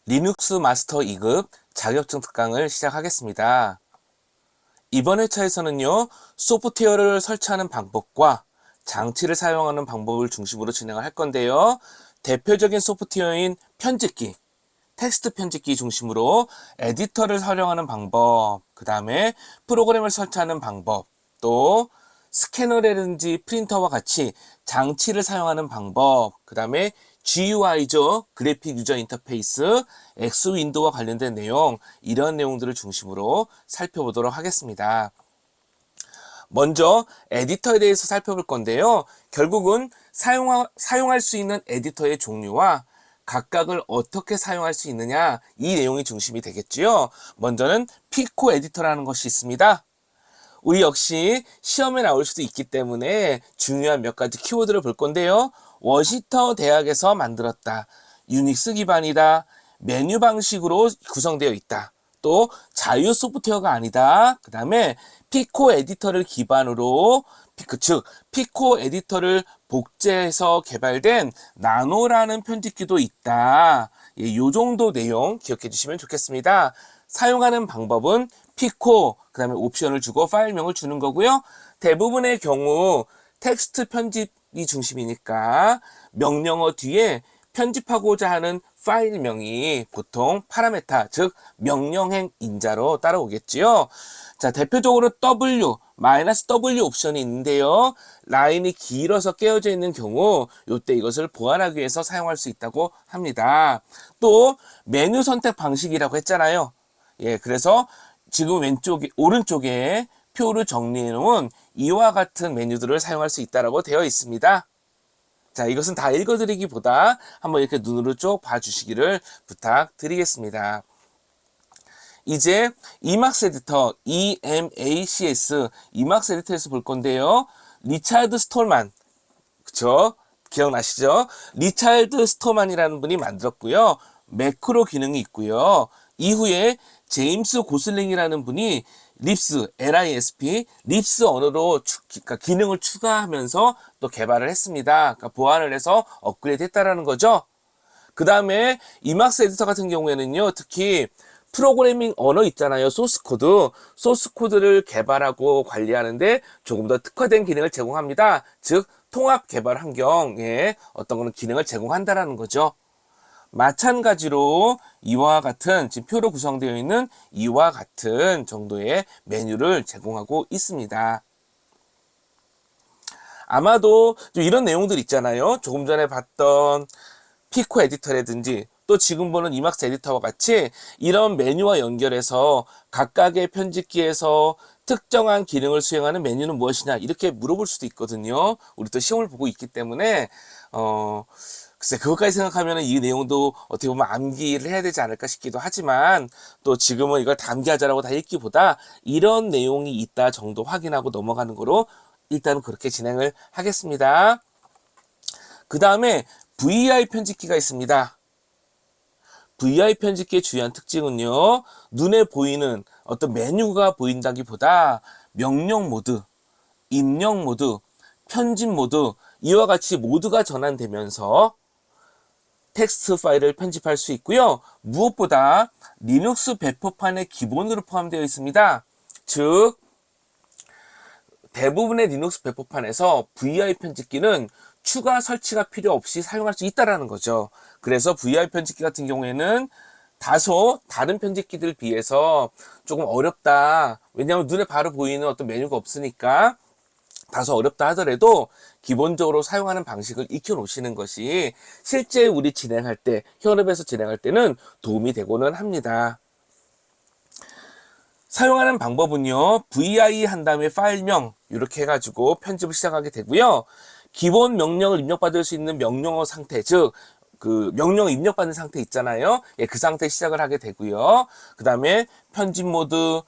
리눅스 마스터 2급 자격증 특강을 시작하겠습니다. 이번 회차에서는요, 소프트웨어를 설치하는 방법과 장치를 사용하는 방법을 중심으로 진행을 할 건데요. 대표적인 소프트웨어인 편집기, 텍스트 편집기 중심으로 에디터를 활용하는 방법, 그 다음에 프로그램을 설치하는 방법, 또 스캐너라든지 프린터와 같이 장치를 사용하는 방법, 그 다음에 GUI죠. 그래픽 유저 인터페이스, X 윈도우와 관련된 내용, 이런 내용들을 중심으로 살펴보도록 하겠습니다. 먼저 에디터에 대해서 살펴볼 건데요. 결국은 사용할 수 있는 에디터의 종류와 각각을 어떻게 사용할 수 있느냐, 이 내용이 중심이 되겠지요. 먼저는 피코 에디터라는 것이 있습니다. 우리 역시 시험에 나올 수도 있기 때문에 중요한 몇 가지 키워드를 볼 건데요. 워시터 대학에서 만들었다. 유닉스 기반이다. 메뉴 방식으로 구성되어 있다. 또 자유 소프트웨어가 아니다. 그 다음에 피코 에디터를 기반으로 즉 피코 에디터를 복제해서 개발된 나노라는 편집기도 있다. 이 정도 내용 기억해 주시면 좋겠습니다. 사용하는 방법은 피코, 그 다음에 옵션을 주고 파일명을 주는 거고요. 대부분의 경우 텍스트 편집이 중심이니까 명령어 뒤에 편집하고자 하는 파일명이 보통 파라메타, 즉 명령행 인자로 따라오겠지요. 자, 대표적으로 W, -W 옵션이 있는데요. 라인이 길어서 깨어져 있는 경우 이때 이것을 보완하기 위해서 사용할 수 있다고 합니다. 또 메뉴 선택 방식이라고 했잖아요. 예, 그래서 지금 오른쪽에 표를 정리해 놓은 이와 같은 메뉴들을 사용할 수 있다고 되어 있습니다. 자, 이것은 다 읽어드리기보다 한번 이렇게 눈으로 쭉 봐주시기를 부탁드리겠습니다. 이제 이막스 에디터, EMACS, 이막스 에디터에서 볼 건데요. 리차드 스톨만, 그쵸? 기억나시죠? 리차드 스톨만이라는 분이 만들었고요. 매크로 기능이 있고요. 이후에 제임스 고슬링이라는 분이 LISP, 립스 언어로 그러니까 기능을 추가하면서 또 개발을 했습니다. 그러니까 보완을 해서 업그레이드 했다라는 거죠. 그 다음에 이막스 에디터 같은 경우에는요, 특히 프로그래밍 언어 있잖아요. 소스 코드를 개발하고 관리하는데 조금 더 특화된 기능을 제공합니다. 즉 통합 개발 환경에 어떤 거는 기능을 제공한다라는 거죠. 마찬가지로 이와 같은 지금 표로 구성되어 있는 이와 같은 정도의 메뉴를 제공하고 있습니다. 아마도 좀 이런 내용들 있잖아요. 조금 전에 봤던 피코 에디터라든지 또 지금 보는 이막스 에디터와 같이 이런 메뉴와 연결해서 각각의 편집기에서 특정한 기능을 수행하는 메뉴는 무엇이냐 이렇게 물어볼 수도 있거든요. 우리 또 시험을 보고 있기 때문에 글쎄 그것까지 생각하면 이 내용도 어떻게 보면 암기를 해야 되지 않을까 싶기도 하지만 또 지금은 이걸 다 암기하자라고 다 읽기보다 이런 내용이 있다 정도 확인하고 넘어가는 거로 일단 그렇게 진행을 하겠습니다. 그 다음에 VI 편집기가 있습니다. VI 편집기의 주요한 특징은요, 눈에 보이는 어떤 메뉴가 보인다기보다 명령 모드, 입력 모드, 편집 모드, 이와 같이 모드가 전환되면서 텍스트 파일을 편집할 수 있고요. 무엇보다 리눅스 배포판의 기본으로 포함되어 있습니다. 즉 대부분의 리눅스 배포판에서 VI 편집기는 추가 설치가 필요 없이 사용할 수 있다는 거죠. 그래서 VI 편집기 같은 경우에는 다소 다른 편집기들 비해서 조금 어렵다. 왜냐하면 눈에 바로 보이는 어떤 메뉴가 없으니까 다소 어렵다 하더라도 기본적으로 사용하는 방식을 익혀 놓으시는 것이 실제 우리 진행할 때, 현업에서 진행할 때는 도움이 되고는 합니다. 사용하는 방법은요, VI 한 다음에 파일명 이렇게 해가지고 편집을 시작하게 되고요. 기본 명령을 입력받을 수 있는 명령어 상태, 즉 그 명령어 입력받는 상태 있잖아요. 예, 그 상태 시작을 하게 되고요. 그 다음에 편집 모드,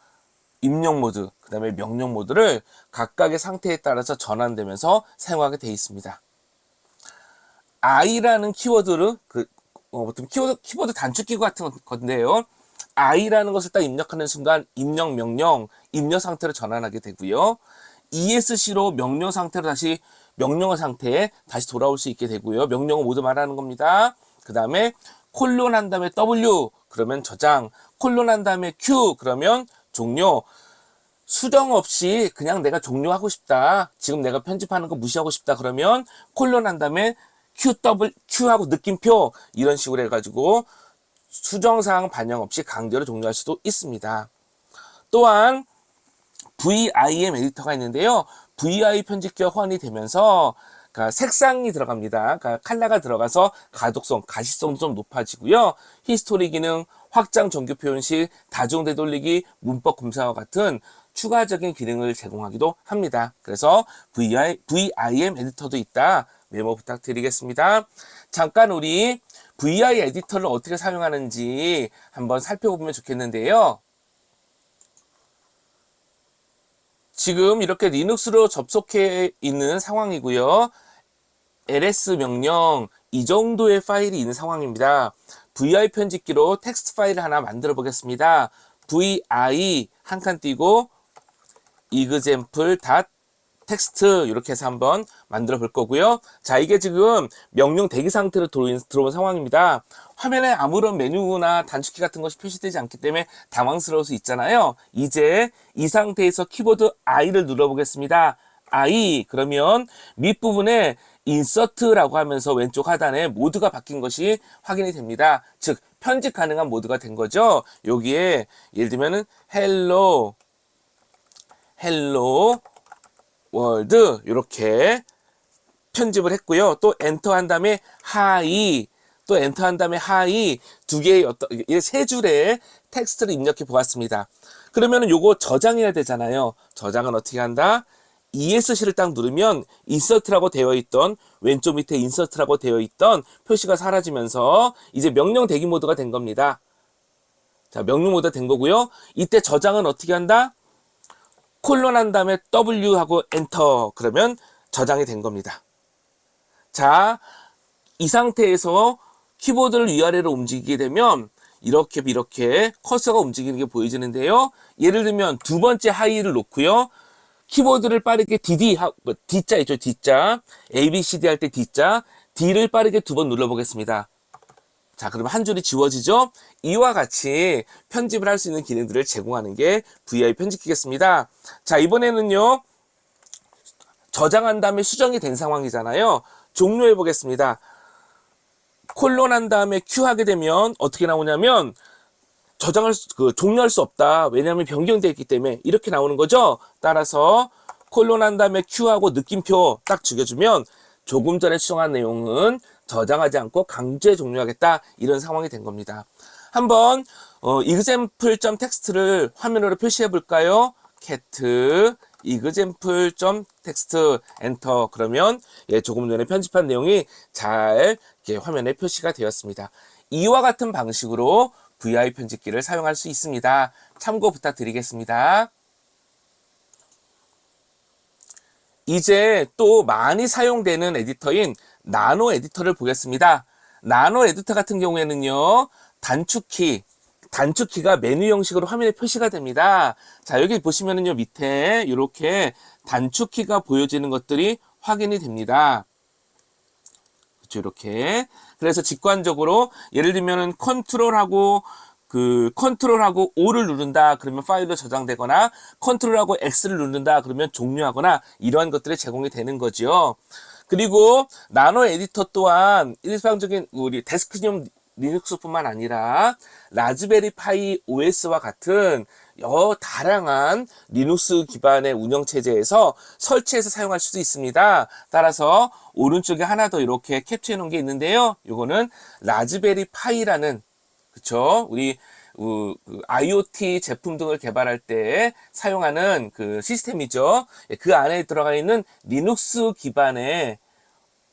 입력 모드, 그 다음에 명령 모드를 각각의 상태에 따라서 전환되면서 사용하게 되어 있습니다. I라는 키워드를 보통 키보드 단축키 같은 건데요. I라는 것을 딱 입력하는 순간 입력 명령, 입력 상태로 전환하게 되고요. ESC로 명령 상태로 다시 명령어 상태에 다시 돌아올 수 있게 되고요. 명령어 모두 말하는 겁니다. 그 다음에 콜론 한 다음에 W 그러면 저장, 콜론 한 다음에 Q 그러면 종료. 수정 없이 그냥 내가 종료하고 싶다. 지금 내가 편집하는 거 무시하고 싶다. 그러면 콜론 한 다음에 Q하고 느낌표 이런 식으로 해가지고 수정사항 반영 없이 강제로 종료할 수도 있습니다. 또한 VIM 에디터가 있는데요. VI 편집기가 호환이 되면서 그러니까 색상이 들어갑니다. 그러니까 컬러가 들어가서 가독성, 가시성도 좀 높아지고요. 히스토리 기능, 확장 정규 표현식, 다중 되돌리기, 문법 검사와 같은 추가적인 기능을 제공하기도 합니다. 그래서 VIM 에디터도 있다. 메모 부탁드리겠습니다. 잠깐 우리 VI 에디터를 어떻게 사용하는지 한번 살펴보면 좋겠는데요. 지금 이렇게 리눅스로 접속해 있는 상황이고요. ls 명령 이 정도의 파일이 있는 상황입니다. vi 편집기로 텍스트 파일을 하나 만들어 보겠습니다. vi 한 칸 띄고 example.txt 이렇게 해서 한번 만들어 볼 거고요. 자, 이게 지금 명령 대기 상태로 들어온 상황입니다. 화면에 아무런 메뉴나 단축키 같은 것이 표시되지 않기 때문에 당황스러울 수 있잖아요. 이제 이 상태에서 키보드 I를 눌러 보겠습니다. I 그러면 밑부분에 인서트라고 하면서 왼쪽 하단에 모드가 바뀐 것이 확인이 됩니다. 즉 편집 가능한 모드가 된 거죠. 여기에 예를 들면은 헬로 월드 이렇게 편집을 했고요. 또 엔터 한 다음에 하이, 또 엔터 한 다음에 하이 두 개의 세 줄의 텍스트를 입력해 보았습니다. 그러면은 요거 저장해야 되잖아요. 저장은 어떻게 한다? ESC를 딱 누르면 인서트라고 되어 있던 왼쪽 밑에 인서트라고 되어 있던 표시가 사라지면서 이제 명령 대기 모드가 된 겁니다. 자, 명령 모드가 된 거고요. 이때 저장은 어떻게 한다? 콜론 한 다음에 W 하고 엔터 그러면 저장이 된 겁니다. 자, 이 상태에서 키보드를 위아래로 움직이게 되면 이렇게 커서가 움직이는 게 보여지는데요. 예를 들면 두 번째 하이를 놓고요. 키보드를 빠르게 D자 있죠, D자. ABCD 할 때 D자. D를 빠르게 두 번 눌러보겠습니다. 자, 그러면 한 줄이 지워지죠? 이와 같이 편집을 할 수 있는 기능들을 제공하는 게 VI 편집기겠습니다. 자, 이번에는요. 저장한 다음에 수정이 된 상황이잖아요. 종료해 보겠습니다. 콜론 한 다음에 Q 하게 되면 어떻게 나오냐면 종료할 수 없다. 왜냐하면 변경되어 있기 때문에 이렇게 나오는 거죠. 따라서 콜론 한 다음에 Q하고 느낌표 딱 죽여주면 조금 전에 수정한 내용은 저장하지 않고 강제 종료하겠다. 이런 상황이 된 겁니다. 한번 example.txt를 화면으로 표시해 볼까요? cat example.txt 엔터 그러면 조금 전에 편집한 내용이 잘 이렇게 화면에 표시가 되었습니다. 이와 같은 방식으로 VI 편집기를 사용할 수 있습니다. 참고 부탁드리겠습니다. 이제 또 많이 사용되는 에디터인 나노 에디터를 보겠습니다. 나노 에디터 같은 경우에는요. 단축키가 메뉴 형식으로 화면에 표시가 됩니다. 자, 여기 보시면은요. 밑에 이렇게 단축키가 보여지는 것들이 확인이 됩니다. 그렇죠, 이렇게. 그래서 직관적으로 예를 들면은 컨트롤하고 O를 누른다 그러면 파일로 저장되거나 컨트롤하고 X를 누른다 그러면 종료하거나 이러한 것들이 제공이 되는 거죠. 그리고 나노 에디터 또한 일반적인 우리 데스크용 리눅스뿐만 아니라 라즈베리 파이 OS와 같은 다양한 리눅스 기반의 운영체제에서 설치해서 사용할 수도 있습니다. 따라서 오른쪽에 하나 더 이렇게 캡처해 놓은 게 있는데요. 이거는 라즈베리 파이라는 그쵸? 우리 IoT 제품 등을 개발할 때 사용하는 그 시스템이죠. 그 안에 들어가 있는 리눅스 기반의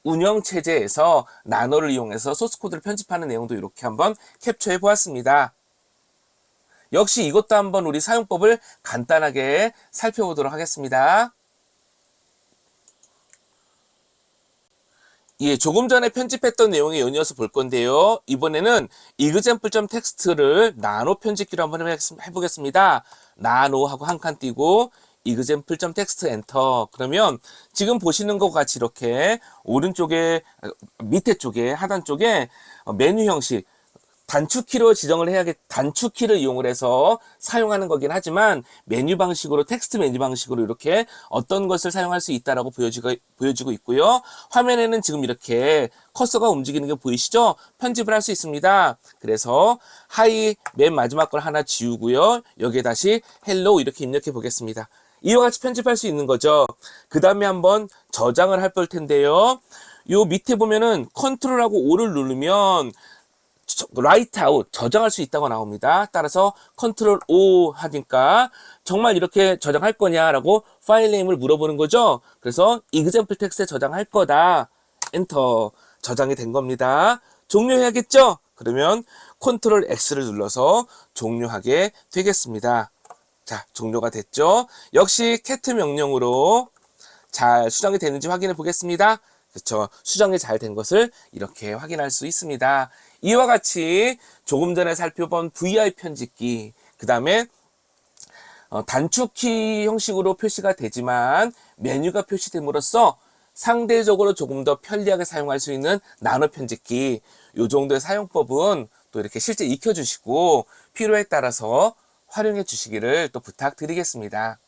운영 체제에서 나노를 이용해서 소스 코드를 편집하는 내용도 이렇게 한번 캡처해 보았습니다. 역시 이것도 한번 우리 사용법을 간단하게 살펴보도록 하겠습니다. 조금 전에 편집했던 내용에 연이어서 볼 건데요. 이번에는 example.txt를 나노 편집기로 한번 해보겠습니다. 나노하고 한 칸 띄고 example.txt 엔터. 그러면 지금 보시는 것 같이 이렇게 오른쪽에 밑에 쪽에 하단 쪽에 메뉴 형식 단축키로 지정을 단축키를 이용을 해서 사용하는 거긴 하지만 메뉴 방식으로, 텍스트 메뉴 방식으로 이렇게 어떤 것을 사용할 수 있다라고 보여지고 있고요. 화면에는 지금 이렇게 커서가 움직이는 게 보이시죠? 편집을 할 수 있습니다. 그래서 하이 맨 마지막 걸 하나 지우고요. 여기에 다시 헬로 이렇게 입력해 보겠습니다. 이와 같이 편집할 수 있는 거죠. 그 다음에 한번 저장을 할 텐데요. 요 밑에 보면은 컨트롤하고 O를 누르면 라이트 아웃, 저장할 수 있다고 나옵니다. 따라서 컨트롤 O 하니까 정말 이렇게 저장할 거냐라고 파일 네임을 물어보는 거죠. 그래서 example 텍스트에 저장할 거다. 엔터. 저장이 된 겁니다. 종료해야겠죠? 그러면 컨트롤 X를 눌러서 종료하게 되겠습니다. 자, 종료가 됐죠? 역시 cat 명령으로 잘 수정이 되는지 확인해 보겠습니다. 그렇죠. 수정이 잘 된 것을 이렇게 확인할 수 있습니다. 이와 같이 조금 전에 살펴본 VI 편집기, 그 다음에 단축키 형식으로 표시가 되지만 메뉴가 표시됨으로써 상대적으로 조금 더 편리하게 사용할 수 있는 나노 편집기, 이 정도의 사용법은 또 이렇게 실제 익혀주시고 필요에 따라서 활용해 주시기를 또 부탁드리겠습니다.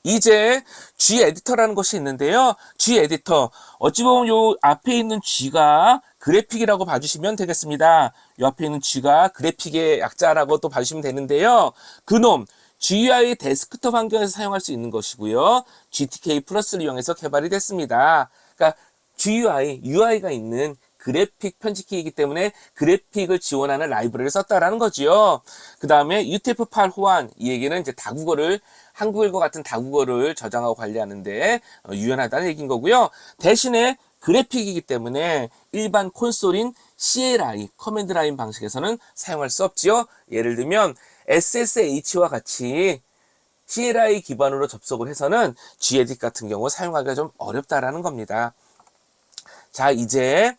이제 G 에디터라는 것이 있는데요. G 에디터, 어찌 보면 요 앞에 있는 G가 그래픽이라고 봐주시면 되겠습니다. 요 앞에 있는 G가 그래픽의 약자라고 또 봐주시면 되는데요. 그놈 GUI 데스크톱 환경에서 사용할 수 있는 것이고요. GTK 플러스를 이용해서 개발이 됐습니다. 그러니까 GUI, UI가 있는 그래픽 편집키이기 때문에 그래픽을 지원하는 라이브러리를 썼다라는 거죠. 그 다음에 UTF-8 호환, 이 얘기는 이제 다국어를, 한국어과 같은 다국어를 저장하고 관리하는데 유연하다는 얘기인 거고요. 대신에 그래픽이기 때문에 일반 콘솔인 CLI, 커맨드 라인 방식에서는 사용할 수 없지요. 예를 들면 SSH와 같이 CLI 기반으로 접속을 해서는 Gedit 같은 경우 사용하기가 좀 어렵다라는 겁니다. 자, 이제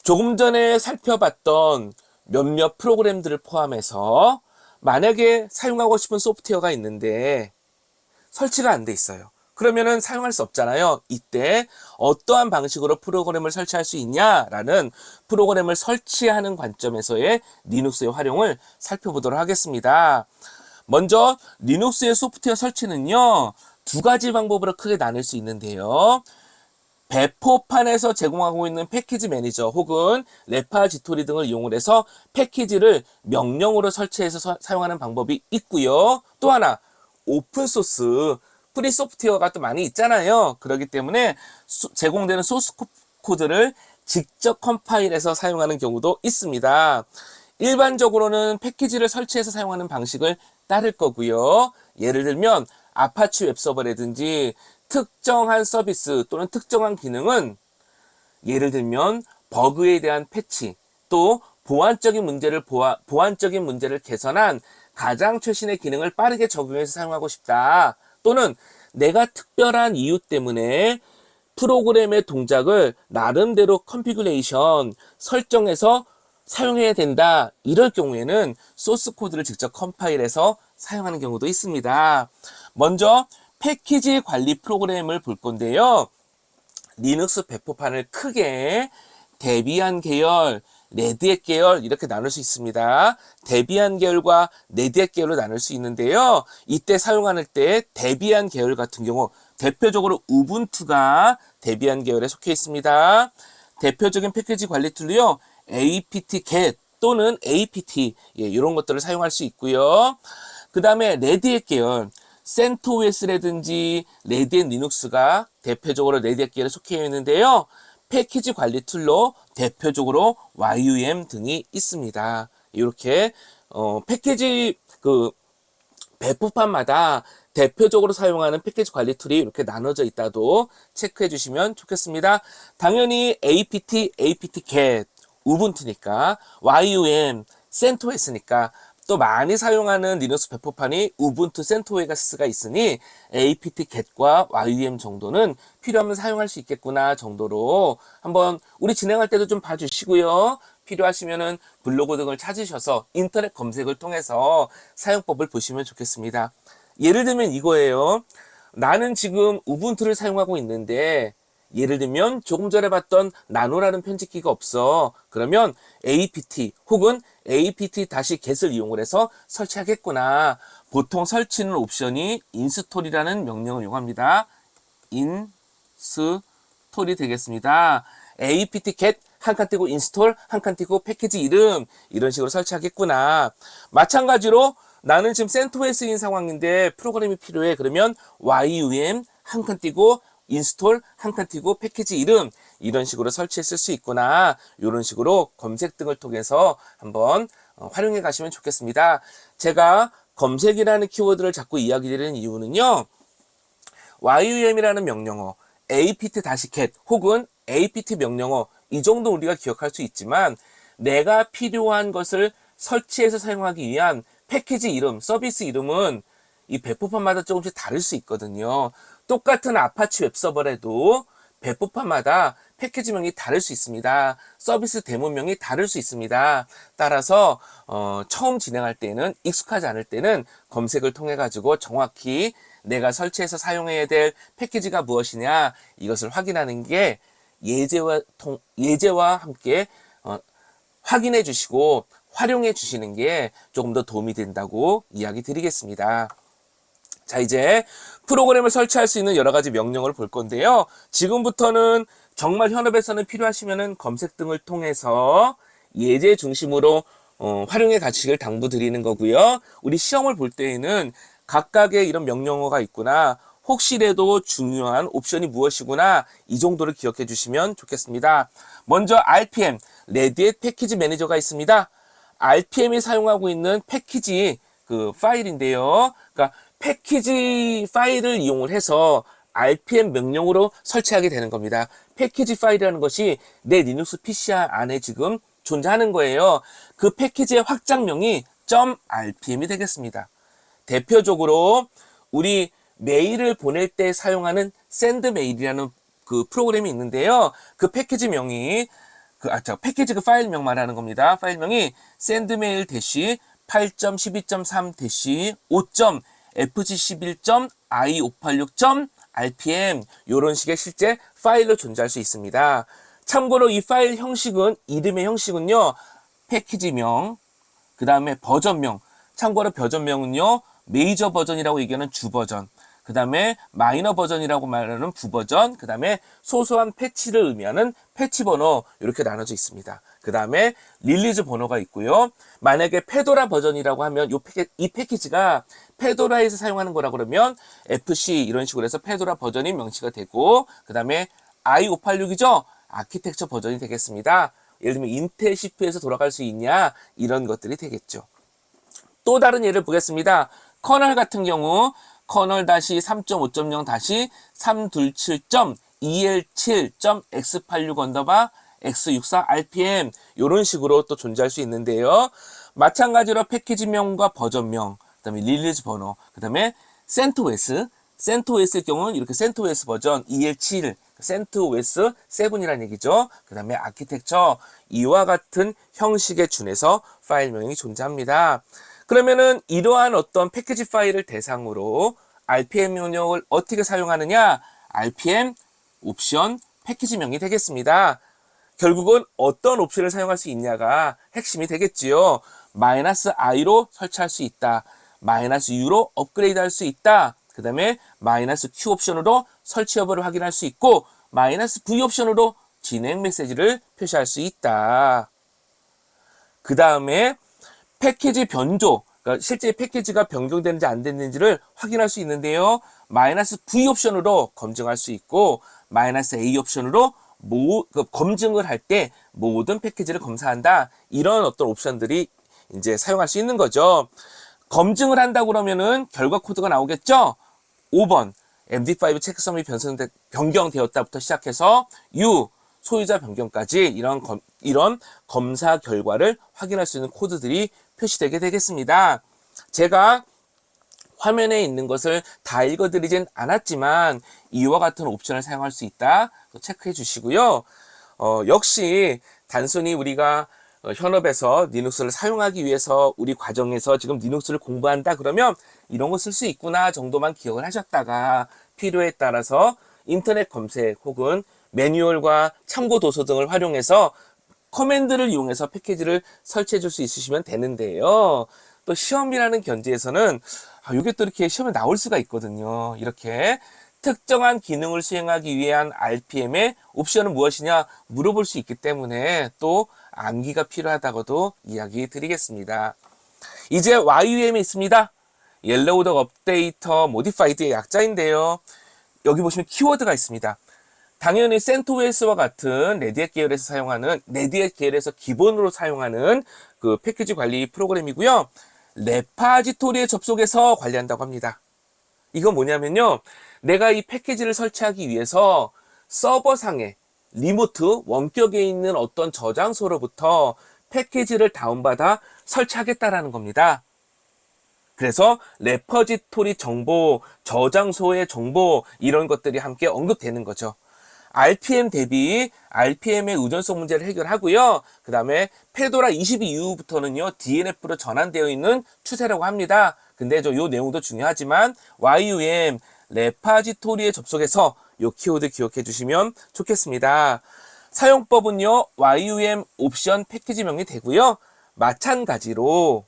조금 전에 살펴봤던 몇몇 프로그램들을 포함해서 만약에 사용하고 싶은 소프트웨어가 있는데 설치가 안 돼 있어요. 그러면은 사용할 수 없잖아요. 이때 어떠한 방식으로 프로그램을 설치할 수 있냐라는 프로그램을 설치하는 관점에서의 리눅스의 활용을 살펴보도록 하겠습니다. 먼저 리눅스의 소프트웨어 설치는요, 두 가지 방법으로 크게 나눌 수 있는데요. 배포판에서 제공하고 있는 패키지 매니저 혹은 레파지토리 등을 이용을 해서 패키지를 명령으로 설치해서 사용하는 방법이 있고요. 또 하나, 오픈소스, 프리 소프트웨어가 또 많이 있잖아요. 그렇기 때문에 제공되는 소스 코드를 직접 컴파일해서 사용하는 경우도 있습니다. 일반적으로는 패키지를 설치해서 사용하는 방식을 따를 거고요. 예를 들면 아파치 웹서버라든지 특정한 서비스 또는 특정한 기능은 예를 들면 버그에 대한 패치, 또 보안적인 문제를 개선한 가장 최신의 기능을 빠르게 적용해서 사용하고 싶다. 또는 내가 특별한 이유 때문에 프로그램의 동작을 나름대로 컨피규레이션 설정해서 사용해야 된다. 이럴 경우에는 소스 코드를 직접 컴파일해서 사용하는 경우도 있습니다. 먼저 패키지 관리 프로그램을 볼 건데요. 리눅스 배포판을 크게 데비안 계열, 레드햇 계열 이렇게 나눌 수 있습니다. 데비안 계열과 레드햇 계열로 나눌 수 있는데요. 이때 사용할 때 데비안 계열 같은 경우 대표적으로 우분투가 데비안 계열에 속해 있습니다. 대표적인 패키지 관리 툴로요. apt-get 또는 apt 이런 것들을 사용할 수 있고요. 그 다음에 레드햇 계열, CentOS라든지 레드햇 리눅스가 대표적으로 레드햇 계열에 속해 있는데요. 패키지 관리 툴로 대표적으로 YUM 등이 있습니다. 이렇게 패키지 배포판마다 대표적으로 사용하는 패키지 관리 툴이 이렇게 나눠져 있다도 체크해 주시면 좋겠습니다. 당연히 apt-get 우분투니까, YUM CentOS니까 또 많이 사용하는 리눅스 배포판이 우분투 CentOS가 있으니 apt-get과 YUM 정도는 필요하면 사용할 수 있겠구나 정도로 한번 우리 진행할 때도 좀 봐주시고요. 필요하시면은 블로그 등을 찾으셔서 인터넷 검색을 통해서 사용법을 보시면 좋겠습니다. 예를 들면 이거예요. 나는 지금 우분투를 사용하고 있는데 예를 들면 조금 전에 봤던 나노라는 편집기가 없어. 그러면 apt 혹은 apt-get을 이용을 해서 설치하겠구나. 보통 설치는 옵션이 인스톨이라는 명령을 이용합니다. 인스톨이 되겠습니다. apt-get 한 칸 띄고 인스톨, 한 칸 띄고 패키지 이름, 이런 식으로 설치하겠구나. 마찬가지로 나는 지금 CentOS인 상황인데 프로그램이 필요해. 그러면 yum 한 칸 띄고 인스톨 한 칸 띄고 패키지 이름, 이런 식으로 설치했을 수 있구나. 이런 식으로 검색 등을 통해서 한번 활용해 가시면 좋겠습니다. 제가 검색이라는 키워드를 자꾸 이야기 드리는 이유는요, yum이라는 명령어, apt-get 혹은 apt 명령어, 이 정도 우리가 기억할 수 있지만 내가 필요한 것을 설치해서 사용하기 위한 패키지 이름, 서비스 이름은 이 배포판마다 조금씩 다를 수 있거든요. 똑같은 아파치 웹서버라도 배포판마다 패키지명이 다를 수 있습니다. 서비스 데모명이 다를 수 있습니다. 따라서 처음 진행할 때는, 익숙하지 않을 때는 검색을 통해 가지고 정확히 내가 설치해서 사용해야 될 패키지가 무엇이냐, 이것을 확인하는 게 예제와 함께 확인해 주시고 활용해 주시는 게 조금 더 도움이 된다고 이야기 드리겠습니다. 자, 이제 프로그램을 설치할 수 있는 여러 가지 명령을 볼 건데요. 지금부터는 정말 현업에서는 필요하시면은 검색 등을 통해서 예제 중심으로 활용해 가시길 당부드리는 거고요. 우리 시험을 볼 때에는 각각의 이런 명령어가 있구나, 혹시라도 중요한 옵션이 무엇이구나, 이 정도를 기억해 주시면 좋겠습니다. 먼저 RPM, 레디엣 패키지 매니저가 있습니다. RPM이 사용하고 있는 패키지 파일인데요. 그러니까 패키지 파일을 이용을 해서 RPM 명령으로 설치하게 되는 겁니다. 패키지 파일이라는 것이 내 리눅스 PC 안에 지금 존재하는 거예요. 그 패키지의 확장명이 .rpm이 되겠습니다. 대표적으로 우리 메일을 보낼 때 사용하는 샌드메일이라는 그 프로그램이 있는데요. 그 패키지명이 패키지 파일명 말하는 겁니다. 파일명이 sendmail 8.12.3-5.fg11.i586.rpm 이런 식의 실제 파일로 존재할 수 있습니다. 참고로 이 파일 형식은, 이름의 형식은요, 패키지명, 그 다음에 버전명, 참고로 버전명은요, 메이저 버전이라고 얘기하는 주 버전, 그 다음에 마이너 버전이라고 말하는 부버전, 그 다음에 소소한 패치를 의미하는 패치 번호, 이렇게 나눠져 있습니다. 그 다음에 릴리즈 번호가 있고요. 만약에 페도라 버전이라고 하면 이 패키지가 페도라에서 사용하는 거라 그러면 FC 이런 식으로 해서 페도라 버전이 명시가 되고, 그 다음에 i586이죠? 아키텍처 버전이 되겠습니다. 예를 들면 인텔 CPU에서 돌아갈 수 있냐, 이런 것들이 되겠죠. 또 다른 예를 보겠습니다. 커널 같은 경우 커널 3.5.0-327.el7.x86_x64rpm 이런 식으로 또 존재할 수 있는데요. 마찬가지로 패키지명과 버전명, 그 다음에 릴리즈 번호, 그 다음에 CentOS의 경우는 이렇게 CentOS 버전 EL7, CentOS 7이라는 얘기죠. 그 다음에 아키텍처, 이와 같은 형식에 준해서 파일명이 존재합니다. 그러면은 이러한 어떤 패키지 파일을 대상으로 RPM 명령을 어떻게 사용하느냐? RPM 옵션 패키지명이 되겠습니다. 결국은 어떤 옵션을 사용할 수 있냐가 핵심이 되겠지요. -i로 설치할 수 있다. -u로 업그레이드 할 수 있다. 그 다음에 -q 옵션으로 설치 여부를 확인할 수 있고, -v 옵션으로 진행 메시지를 표시할 수 있다. 그 다음에 패키지 변조, 그러니까 실제 패키지가 변경되는지 안 됐는지를 확인할 수 있는데요. -v 옵션으로 검증할 수 있고, -a 옵션으로 검증을 할 때 모든 패키지를 검사한다. 이런 어떤 옵션들이 이제 사용할 수 있는 거죠. 검증을 한다 그러면은 결과 코드가 나오겠죠. 5번 MD5 체크섬이 변경되었다부터 시작해서 U 소유자 변경까지 이런 검사 결과를 확인할 수 있는 코드들이 표시되게 되겠습니다. 제가 화면에 있는 것을 다 읽어드리진 않았지만 이와 같은 옵션을 사용할 수 있다. 체크해 주시고요. 역시 단순히 우리가 현업에서 리눅스를 사용하기 위해서 우리 과정에서 지금 리눅스를 공부한다 그러면 이런 거 쓸 수 있구나 정도만 기억을 하셨다가 필요에 따라서 인터넷 검색 혹은 매뉴얼과 참고 도서 등을 활용해서 커맨드를 이용해서 패키지를 설치해 줄 수 있으시면 되는데요. 또 시험이라는 견지에서는 이게 또 이렇게 시험에 나올 수가 있거든요. 이렇게 특정한 기능을 수행하기 위한 RPM의 옵션은 무엇이냐 물어볼 수 있기 때문에 또 암기가 필요하다고도 이야기 드리겠습니다. 이제 YUM이 있습니다. Yellow Dog Updater Modified의 약자인데요. 여기 보시면 키워드가 있습니다. 당연히 CentOS와 같은 레디엣 계열에서 기본으로 사용하는 그 패키지 관리 프로그램이고요. 레파지토리에 접속해서 관리한다고 합니다. 이건 뭐냐면요. 내가 이 패키지를 설치하기 위해서 서버상에 리모트 원격에 있는 어떤 저장소로부터 패키지를 다운받아 설치하겠다라는 겁니다. 그래서 레퍼지토리 정보, 저장소의 정보 이런 것들이 함께 언급되는 거죠. RPM 대비 RPM의 의존성 문제를 해결하고요. 그 다음에 페도라 22 이후부터는요, DNF로 전환되어 있는 추세라고 합니다. 근데 요 내용도 중요하지만 YUM 레파지토리에 접속해서 요 키워드 기억해 주시면 좋겠습니다. 사용법은요, YUM 옵션 패키지 명이 되고요. 마찬가지로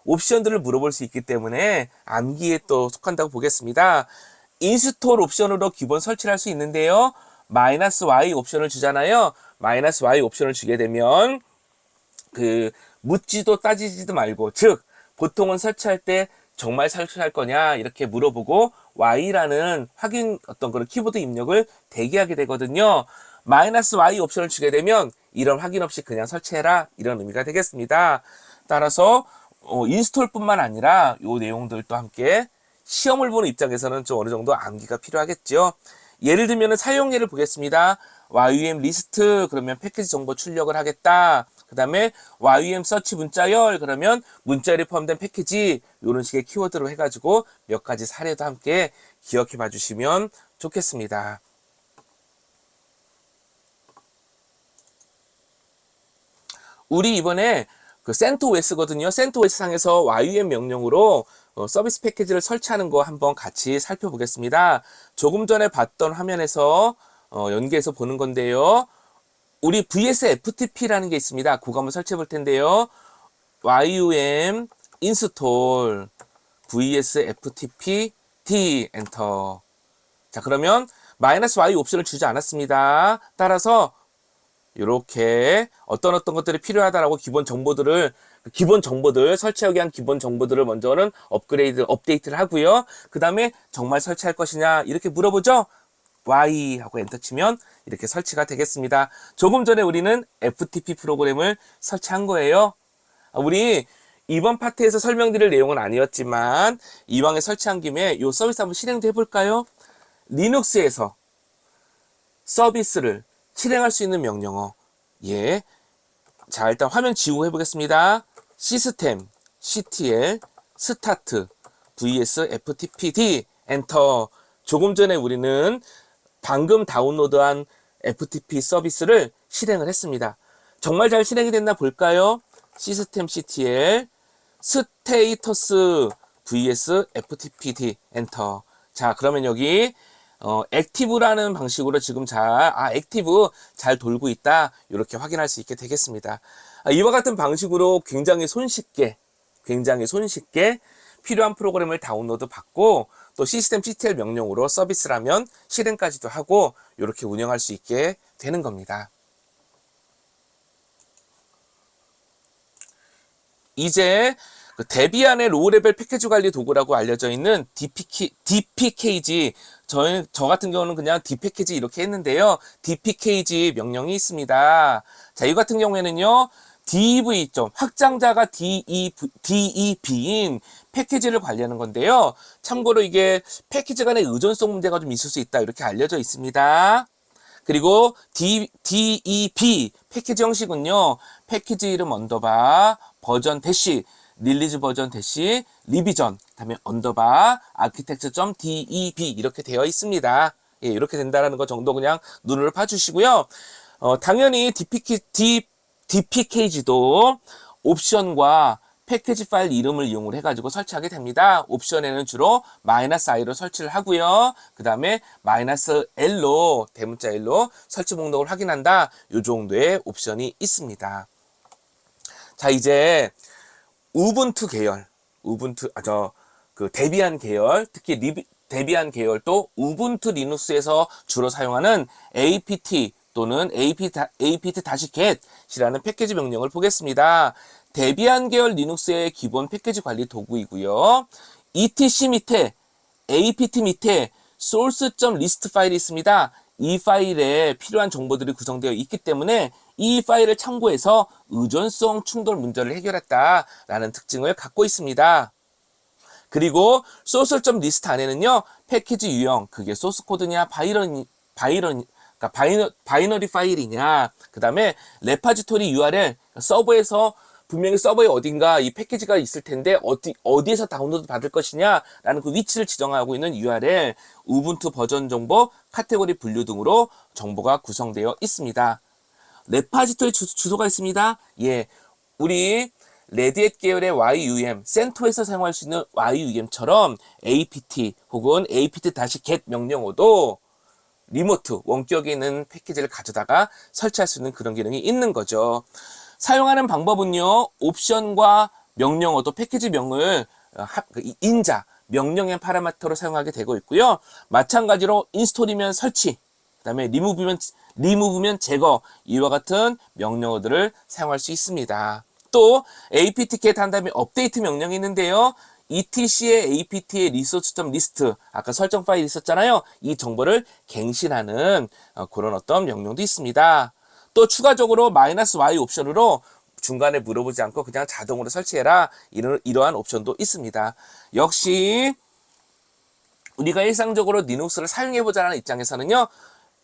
옵션들을 물어볼 수 있기 때문에 암기에 또 속한다고 보겠습니다. 인스톨 옵션으로 기본 설치를 할 수 있는데요. -y 옵션을 주잖아요. -y 옵션을 주게 되면 묻지도 따지지도 말고, 즉 보통은 설치할 때 정말 설치할 거냐 이렇게 물어보고 y라는 확인 그런 키보드 입력을 대기하게 되거든요. -y 옵션을 주게 되면 이런 확인 없이 그냥 설치해라 이런 의미가 되겠습니다. 따라서 인스톨뿐만 아니라 요 내용들도 함께 시험을 보는 입장에서는 좀 어느 정도 암기가 필요하겠죠. 예를 들면 사용 예를 보겠습니다. YUM 리스트 그러면 패키지 정보 출력을 하겠다. 그 다음에 YUM 서치 문자열 그러면 문자열이 포함된 패키지 이런 식의 키워드로 해가지고 몇 가지 사례도 함께 기억해 봐 주시면 좋겠습니다. 우리 이번에 CentOS거든요. CentOS 상에서 YUM 명령으로 서비스 패키지를 설치하는 거 한번 같이 살펴보겠습니다. 조금 전에 봤던 화면에서 연계해서 보는 건데요. 우리 VSFTP라는 게 있습니다. 그거 한번 설치해 볼 텐데요. YUM install VSFTP D 엔터. 자, 그러면 -y 옵션을 주지 않았습니다. 따라서 이렇게 어떤 것들이 필요하다라고 기본 정보들 설치하기 위한 기본 정보들을 먼저는 업데이트를 하고요. 그 다음에 정말 설치할 것이냐 이렇게 물어보죠. Y 하고 엔터 치면 이렇게 설치가 되겠습니다. 조금 전에 우리는 FTP 프로그램을 설치한 거예요. 우리 이번 파트에서 설명드릴 내용은 아니었지만 이왕에 설치한 김에 이 서비스 한번 실행도 해볼까요? 리눅스에서 서비스를 실행할 수 있는 명령어. 예. 자, 일단 화면 지우고 해보겠습니다. 시스템, ctl, 스타트, vs ftpd, 엔터. 조금 전에 우리는 방금 다운로드한 FTP 서비스를 실행을 했습니다. 정말 잘 실행이 됐나 볼까요? 시스템 ctl, 스테이터스, vs ftpd, 엔터. 자, 그러면 여기 액티브라는 방식으로 지금 액티브 잘 돌고 있다. 이렇게 확인할 수 있게 되겠습니다. 이와 같은 방식으로 굉장히 손쉽게 필요한 프로그램을 다운로드 받고 또 시스템 CTL 명령으로 서비스라면 실행까지도 하고 이렇게 운영할 수 있게 되는 겁니다. 이제 데비안의 로우레벨 패키지 관리 도구라고 알려져 있는 dpkg, 저 같은 경우는 그냥 dpkg 이렇게 했는데요. dpkg 명령이 있습니다. 자, 이 같은 경우에는요, dev, 확장자가 dev인 패키지를 관리하는 건데요. 참고로 이게 패키지 간의 의존성 문제가 좀 있을 수 있다 이렇게 알려져 있습니다. 그리고 dev 패키지 형식은요, 패키지 이름 언더바 버전 대시 릴리즈 버전 대시 리비전 그다음에 언더바 architecture.dev 이렇게 되어 있습니다. 예, 이렇게 된다라는 거 정도 그냥 눈으로 봐주시고요. 당연히 dpkg도 옵션과 패키지 파일 이름을 이용을 해가지고 설치하게 됩니다. 옵션에는 주로 -i로 설치를 하고요. 그 다음에 -l로, 대문자 L로 설치 목록을 확인한다. 요 정도의 옵션이 있습니다. 자, 이제 우분투 계열, 데비안 계열, 특히 데비안 계열도 우분투 리눅스에서 주로 사용하는 apt 또는 apt-get이라는 패키지 명령을 보겠습니다. 데비안 계열 리눅스의 기본 패키지 관리 도구이고요. etc 밑에, apt 밑에 source.list 파일이 있습니다. 이 파일에 필요한 정보들이 구성되어 있기 때문에 이 파일을 참고해서 의존성 충돌 문제를 해결했다라는 특징을 갖고 있습니다. 그리고 source.list 안에는요, 패키지 유형, 그게 소스 코드냐, 바이너리 파일이냐, 그 다음에 레파지토리 URL, 서버에서 분명히 서버에 어딘가 이 패키지가 있을 텐데 어디에서 다운로드 받을 것이냐라는 그 위치를 지정하고 있는 URL, 우분투 버전 정보, 카테고리 분류 등으로 정보가 구성되어 있습니다. 레파지토리 주소가 있습니다. 예, 우리 레드햇 계열의 YUM, 센토에서 사용할 수 있는 YUM처럼 apt 혹은 apt-get 명령어도 리모트, 원격에 있는 패키지를 가져다가 설치할 수 있는 그런 기능이 있는 거죠. 사용하는 방법은요, 옵션과 명령어도 패키지명을 인자, 명령의 파라미터로 사용하게 되고 있고요. 마찬가지로 인스톨이면 설치, 그 다음에 리무브면 제거, 이와 같은 명령어들을 사용할 수 있습니다. 또 apt-get 한 다음에 업데이트 명령이 있는데요. etc의 apt의 resource.list, 아까 설정 파일이 있었잖아요. 이 정보를 갱신하는 그런 어떤 명령도 있습니다. 또 추가적으로 -y 옵션으로 중간에 물어보지 않고 그냥 자동으로 설치해라, 이러한 옵션도 있습니다. 역시 우리가 일상적으로 리눅스를 사용해보자는 입장에서는요,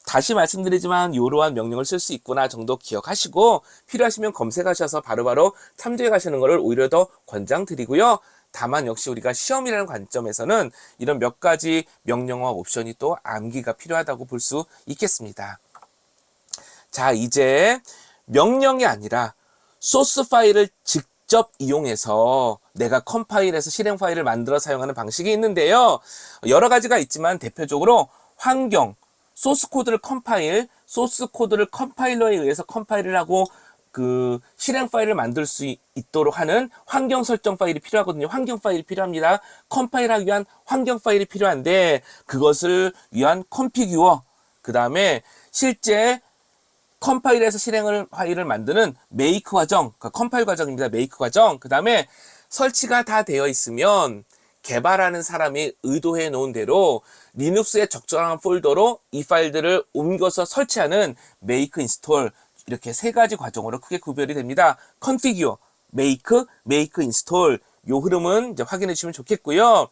다시 말씀드리지만 이러한 명령을 쓸 수 있구나 정도 기억하시고 필요하시면 검색하셔서 바로바로 참조해 가시는 것을 오히려 더 권장드리고요. 다만 역시 우리가 시험이라는 관점에서는 이런 몇 가지 명령어와 옵션이 또 암기가 필요하다고 볼 수 있겠습니다. 자, 이제 명령이 아니라 소스 파일을 직접 이용해서 내가 컴파일해서 실행 파일을 만들어 사용하는 방식이 있는데요. 여러 가지가 있지만 대표적으로 환경, 소스 코드를 컴파일러에 의해서 컴파일을 하고 그 실행 파일을 만들 수 있도록 하는 환경 설정 파일이 필요하거든요. 환경 파일이 필요합니다. 컴파일하기 위한 환경 파일이 필요한데 그것을 위한 컴피규어, 그 다음에 실제 컴파일에서 파일을 만드는 메이크 과정, 그러니까 컴파일 과정입니다. 메이크 과정. 그 다음에 설치가 다 되어 있으면 개발하는 사람이 의도해 놓은 대로 리눅스에 적절한 폴더로 이 파일들을 옮겨서 설치하는 메이크 인스톨, 이렇게 세 가지 과정으로 크게 구별이 됩니다. 컨피규어, 메이크 인스톨, 요 흐름은 이제 확인해 주시면 좋겠고요.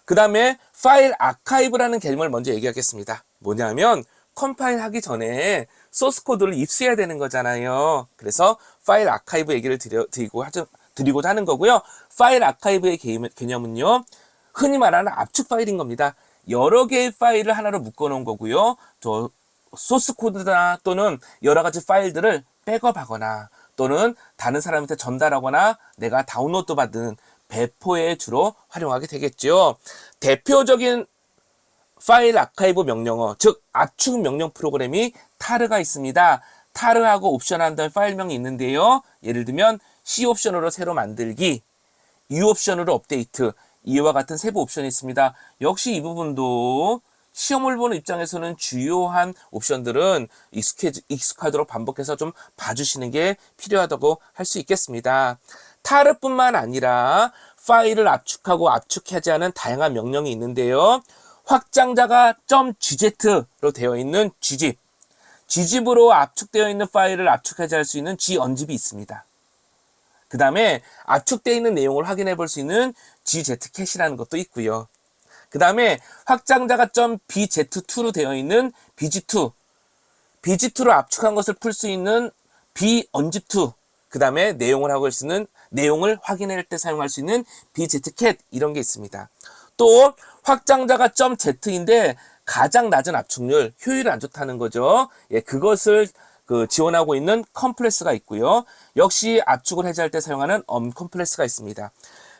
그 다음에 파일 아카이브라는 개념을 먼저 얘기하겠습니다. 뭐냐면 컴파일 하기 전에 소스 코드를 입수해야 되는 거잖아요. 그래서 파일 아카이브 얘기를 드리고자 하는 거고요. 파일 아카이브의 개념은요, 흔히 말하는 압축 파일인 겁니다. 여러 개의 파일을 하나로 묶어 놓은 거고요. 또 소스 코드나 또는 여러 가지 파일들을 백업하거나 또는 다른 사람한테 전달하거나 내가 다운로드 받은 배포에 주로 활용하게 되겠죠. 대표적인 파일 아카이브 명령어, 즉 압축 명령 프로그램이 타르가 있습니다. 타르하고 옵션 한 다음에 파일명이 있는데요. 예를 들면 C 옵션으로 새로 만들기, U 옵션으로 업데이트, 이와 같은 세부 옵션이 있습니다. 역시 이 부분도 시험을 보는 입장에서는 주요한 옵션들은 익숙하도록 반복해서 좀 봐주시는 게 필요하다고 할 수 있겠습니다. 타르뿐만 아니라 파일을 압축하고 압축하지 않은 다양한 명령이 있는데요. 확장자가 .gz로 되어 있는 gzip, gzip으로 압축되어 있는 파일을 압축하지 할 수 있는 gunzip이 있습니다. 그 다음에 압축되어 있는 내용을 확인해 볼 수 있는 gzcach이라는 것도 있고요. 그 다음에 확장자가 .bz2로 되어 있는 bg2, bg2로 압축한 것을 풀 수 있는 bunzip2, 그 다음에 내용을 확인할 때 사용할 수 있는 bzcat, 이런 게 있습니다. 또 확장자가 .z인데 가장 낮은 압축률, 효율이 안 좋다는 거죠. 예, 그것을 지원하고 있는 컴프레스가 있고요. 역시 압축을 해제할 때 사용하는 컴프레스가 있습니다.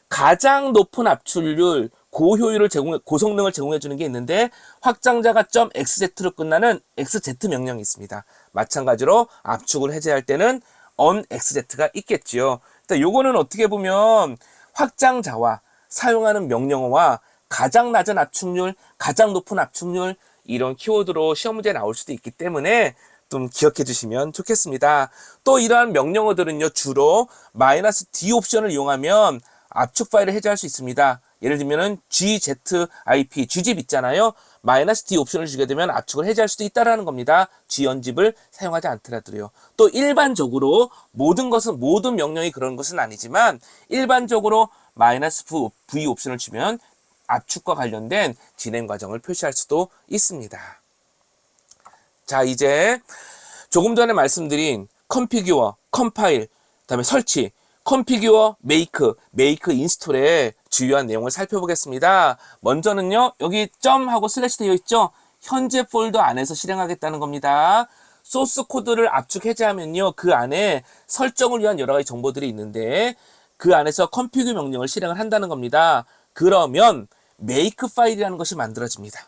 가장 높은 압출률, 고효율을 고성능을 제공해 주는 게 있는데 확장자가 .xz로 끝나는 xz 명령이 있습니다. 마찬가지로 압축을 해제할 때는 onxz가 있겠지요. 일단 요거는 어떻게 보면 확장자와 사용하는 명령어와 가장 낮은 압축률, 가장 높은 압축률 이런 키워드로 시험 문제에 나올 수도 있기 때문에 좀 기억해 주시면 좋겠습니다. 또 이러한 명령어들은요, 주로 -d 옵션을 이용하면 압축 파일을 해제할 수 있습니다. 예를 들면은 gzip, gzip 있잖아요. -d 옵션을 주게 되면 압축을 해제할 수도 있다라는 겁니다. gunzip을 사용하지 않더라도요. 또 일반적으로 모든 명령이 그런 것은 아니지만 일반적으로 -v 옵션을 주면 압축과 관련된 진행 과정을 표시할 수도 있습니다. 자, 이제 조금 전에 말씀드린 configure, compile, 그다음에 설치, configure, make 인스톨의 주요한 내용을 살펴보겠습니다. 먼저는요, 여기 점하고 슬래시 되어 있죠? 현재 폴더 안에서 실행하겠다는 겁니다. 소스 코드를 압축 해제하면요, 그 안에 설정을 위한 여러 가지 정보들이 있는데 그 안에서 configure 명령을 실행을 한다는 겁니다. 그러면 make 파일이라는 것이 만들어집니다.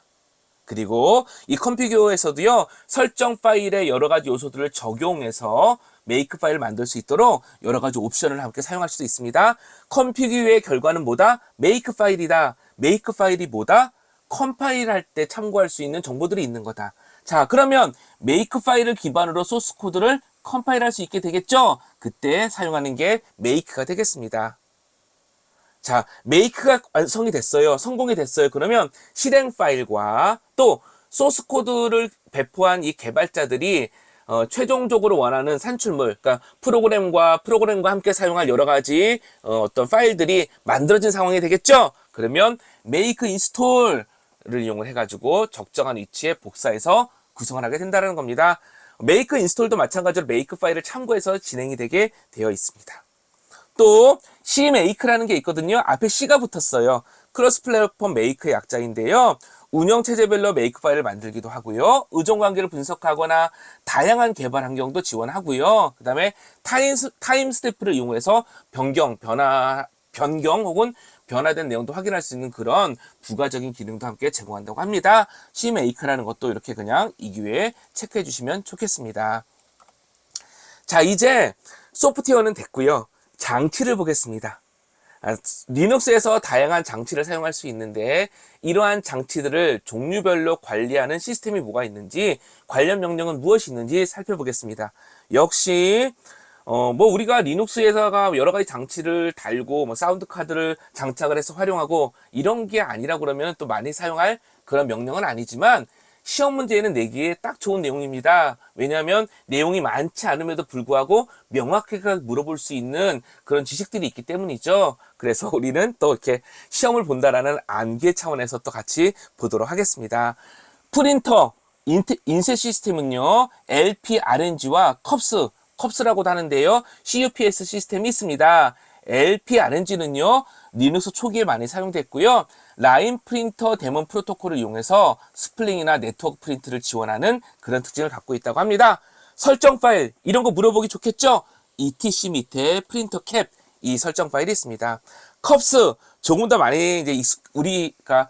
그리고 이 configure에서도요, 설정 파일의 여러 가지 요소들을 적용해서 make 파일을 만들 수 있도록 여러 가지 옵션을 함께 사용할 수도 있습니다. configure의 결과는 뭐다? make 파일이다. make 파일이 뭐다? 컴파일 할 때 참고할 수 있는 정보들이 있는 거다. 자, 그러면 make 파일을 기반으로 소스 코드를 컴파일 할 수 있게 되겠죠? 그때 사용하는 게 make가 되겠습니다. 자, make가 완성이 됐어요. 성공이 됐어요. 그러면 실행 파일과 또 소스 코드를 배포한 이 개발자들이 최종적으로 원하는 산출물, 그러니까 프로그램과 함께 사용할 여러 가지 어떤 파일들이 만들어진 상황이 되겠죠? 그러면 make install을 이용을 해가지고 적정한 위치에 복사해서 구성을 하게 된다는 겁니다. make install도 마찬가지로 make 파일을 참고해서 진행이 되게 되어 있습니다. 또 CMake라는 게 있거든요. 앞에 C가 붙었어요. 크로스 플랫폼 make의 약자인데요. 운영체제별로 make 파일을 만들기도 하고요. 의존관계를 분석하거나 다양한 개발 환경도 지원하고요. 그 다음에 타임 스태프를 이용해서 변경 혹은 변화된 내용도 확인할 수 있는 그런 부가적인 기능도 함께 제공한다고 합니다. CMake라는 것도 이렇게 그냥 이 기회에 체크해 주시면 좋겠습니다. 자, 이제 소프트웨어는 됐고요. 장치를 보겠습니다. 리눅스에서 다양한 장치를 사용할 수 있는데 이러한 장치들을 종류별로 관리하는 시스템이 뭐가 있는지, 관련 명령은 무엇이 있는지 살펴보겠습니다. 역시 우리가 리눅스에다가 여러 가지 장치를 달고 사운드 카드를 장착을 해서 활용하고 이런 게 아니라 그러면 또 많이 사용할 그런 명령은 아니지만 시험 문제에는 내기에 딱 좋은 내용입니다. 왜냐하면 내용이 많지 않음에도 불구하고 명확하게 물어볼 수 있는 그런 지식들이 있기 때문이죠. 그래서 우리는 또 이렇게 시험을 본다라는 암기 차원에서 또 같이 보도록 하겠습니다. 프린터 인쇄 시스템은요, LPRNG와 컵스라고도 하는데요, CUPS 시스템이 있습니다. LPRNG는요, 리눅스 초기에 많이 사용됐고요. 라인 프린터 데몬 프로토콜을 이용해서 스플링이나 네트워크 프린트를 지원하는 그런 특징을 갖고 있다고 합니다. 설정 파일, 이런 거 물어보기 좋겠죠? ETC 밑에 프린터 캡, 이 설정 파일이 있습니다. 컵스, 조금 더 많이 이제 우리가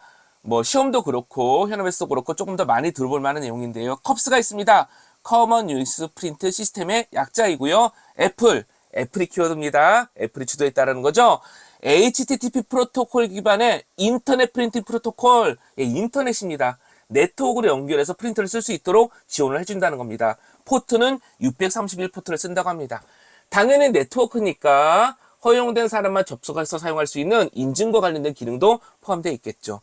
시험도 그렇고 현업에서도 그렇고 조금 더 많이 들어볼 만한 내용인데요. 컵스가 있습니다. 커먼 유니스 프린트 시스템의 약자이고요. 애플이 키워드입니다. 애플이 주도했다는 거죠. HTTP 프로토콜 기반의 인터넷 프린팅 프로토콜, 인터넷입니다. 네트워크로 연결해서 프린터를 쓸 수 있도록 지원을 해준다는 겁니다. 포트는 631 포트를 쓴다고 합니다. 당연히 네트워크니까 허용된 사람만 접속해서 사용할 수 있는 인증과 관련된 기능도 포함되어 있겠죠.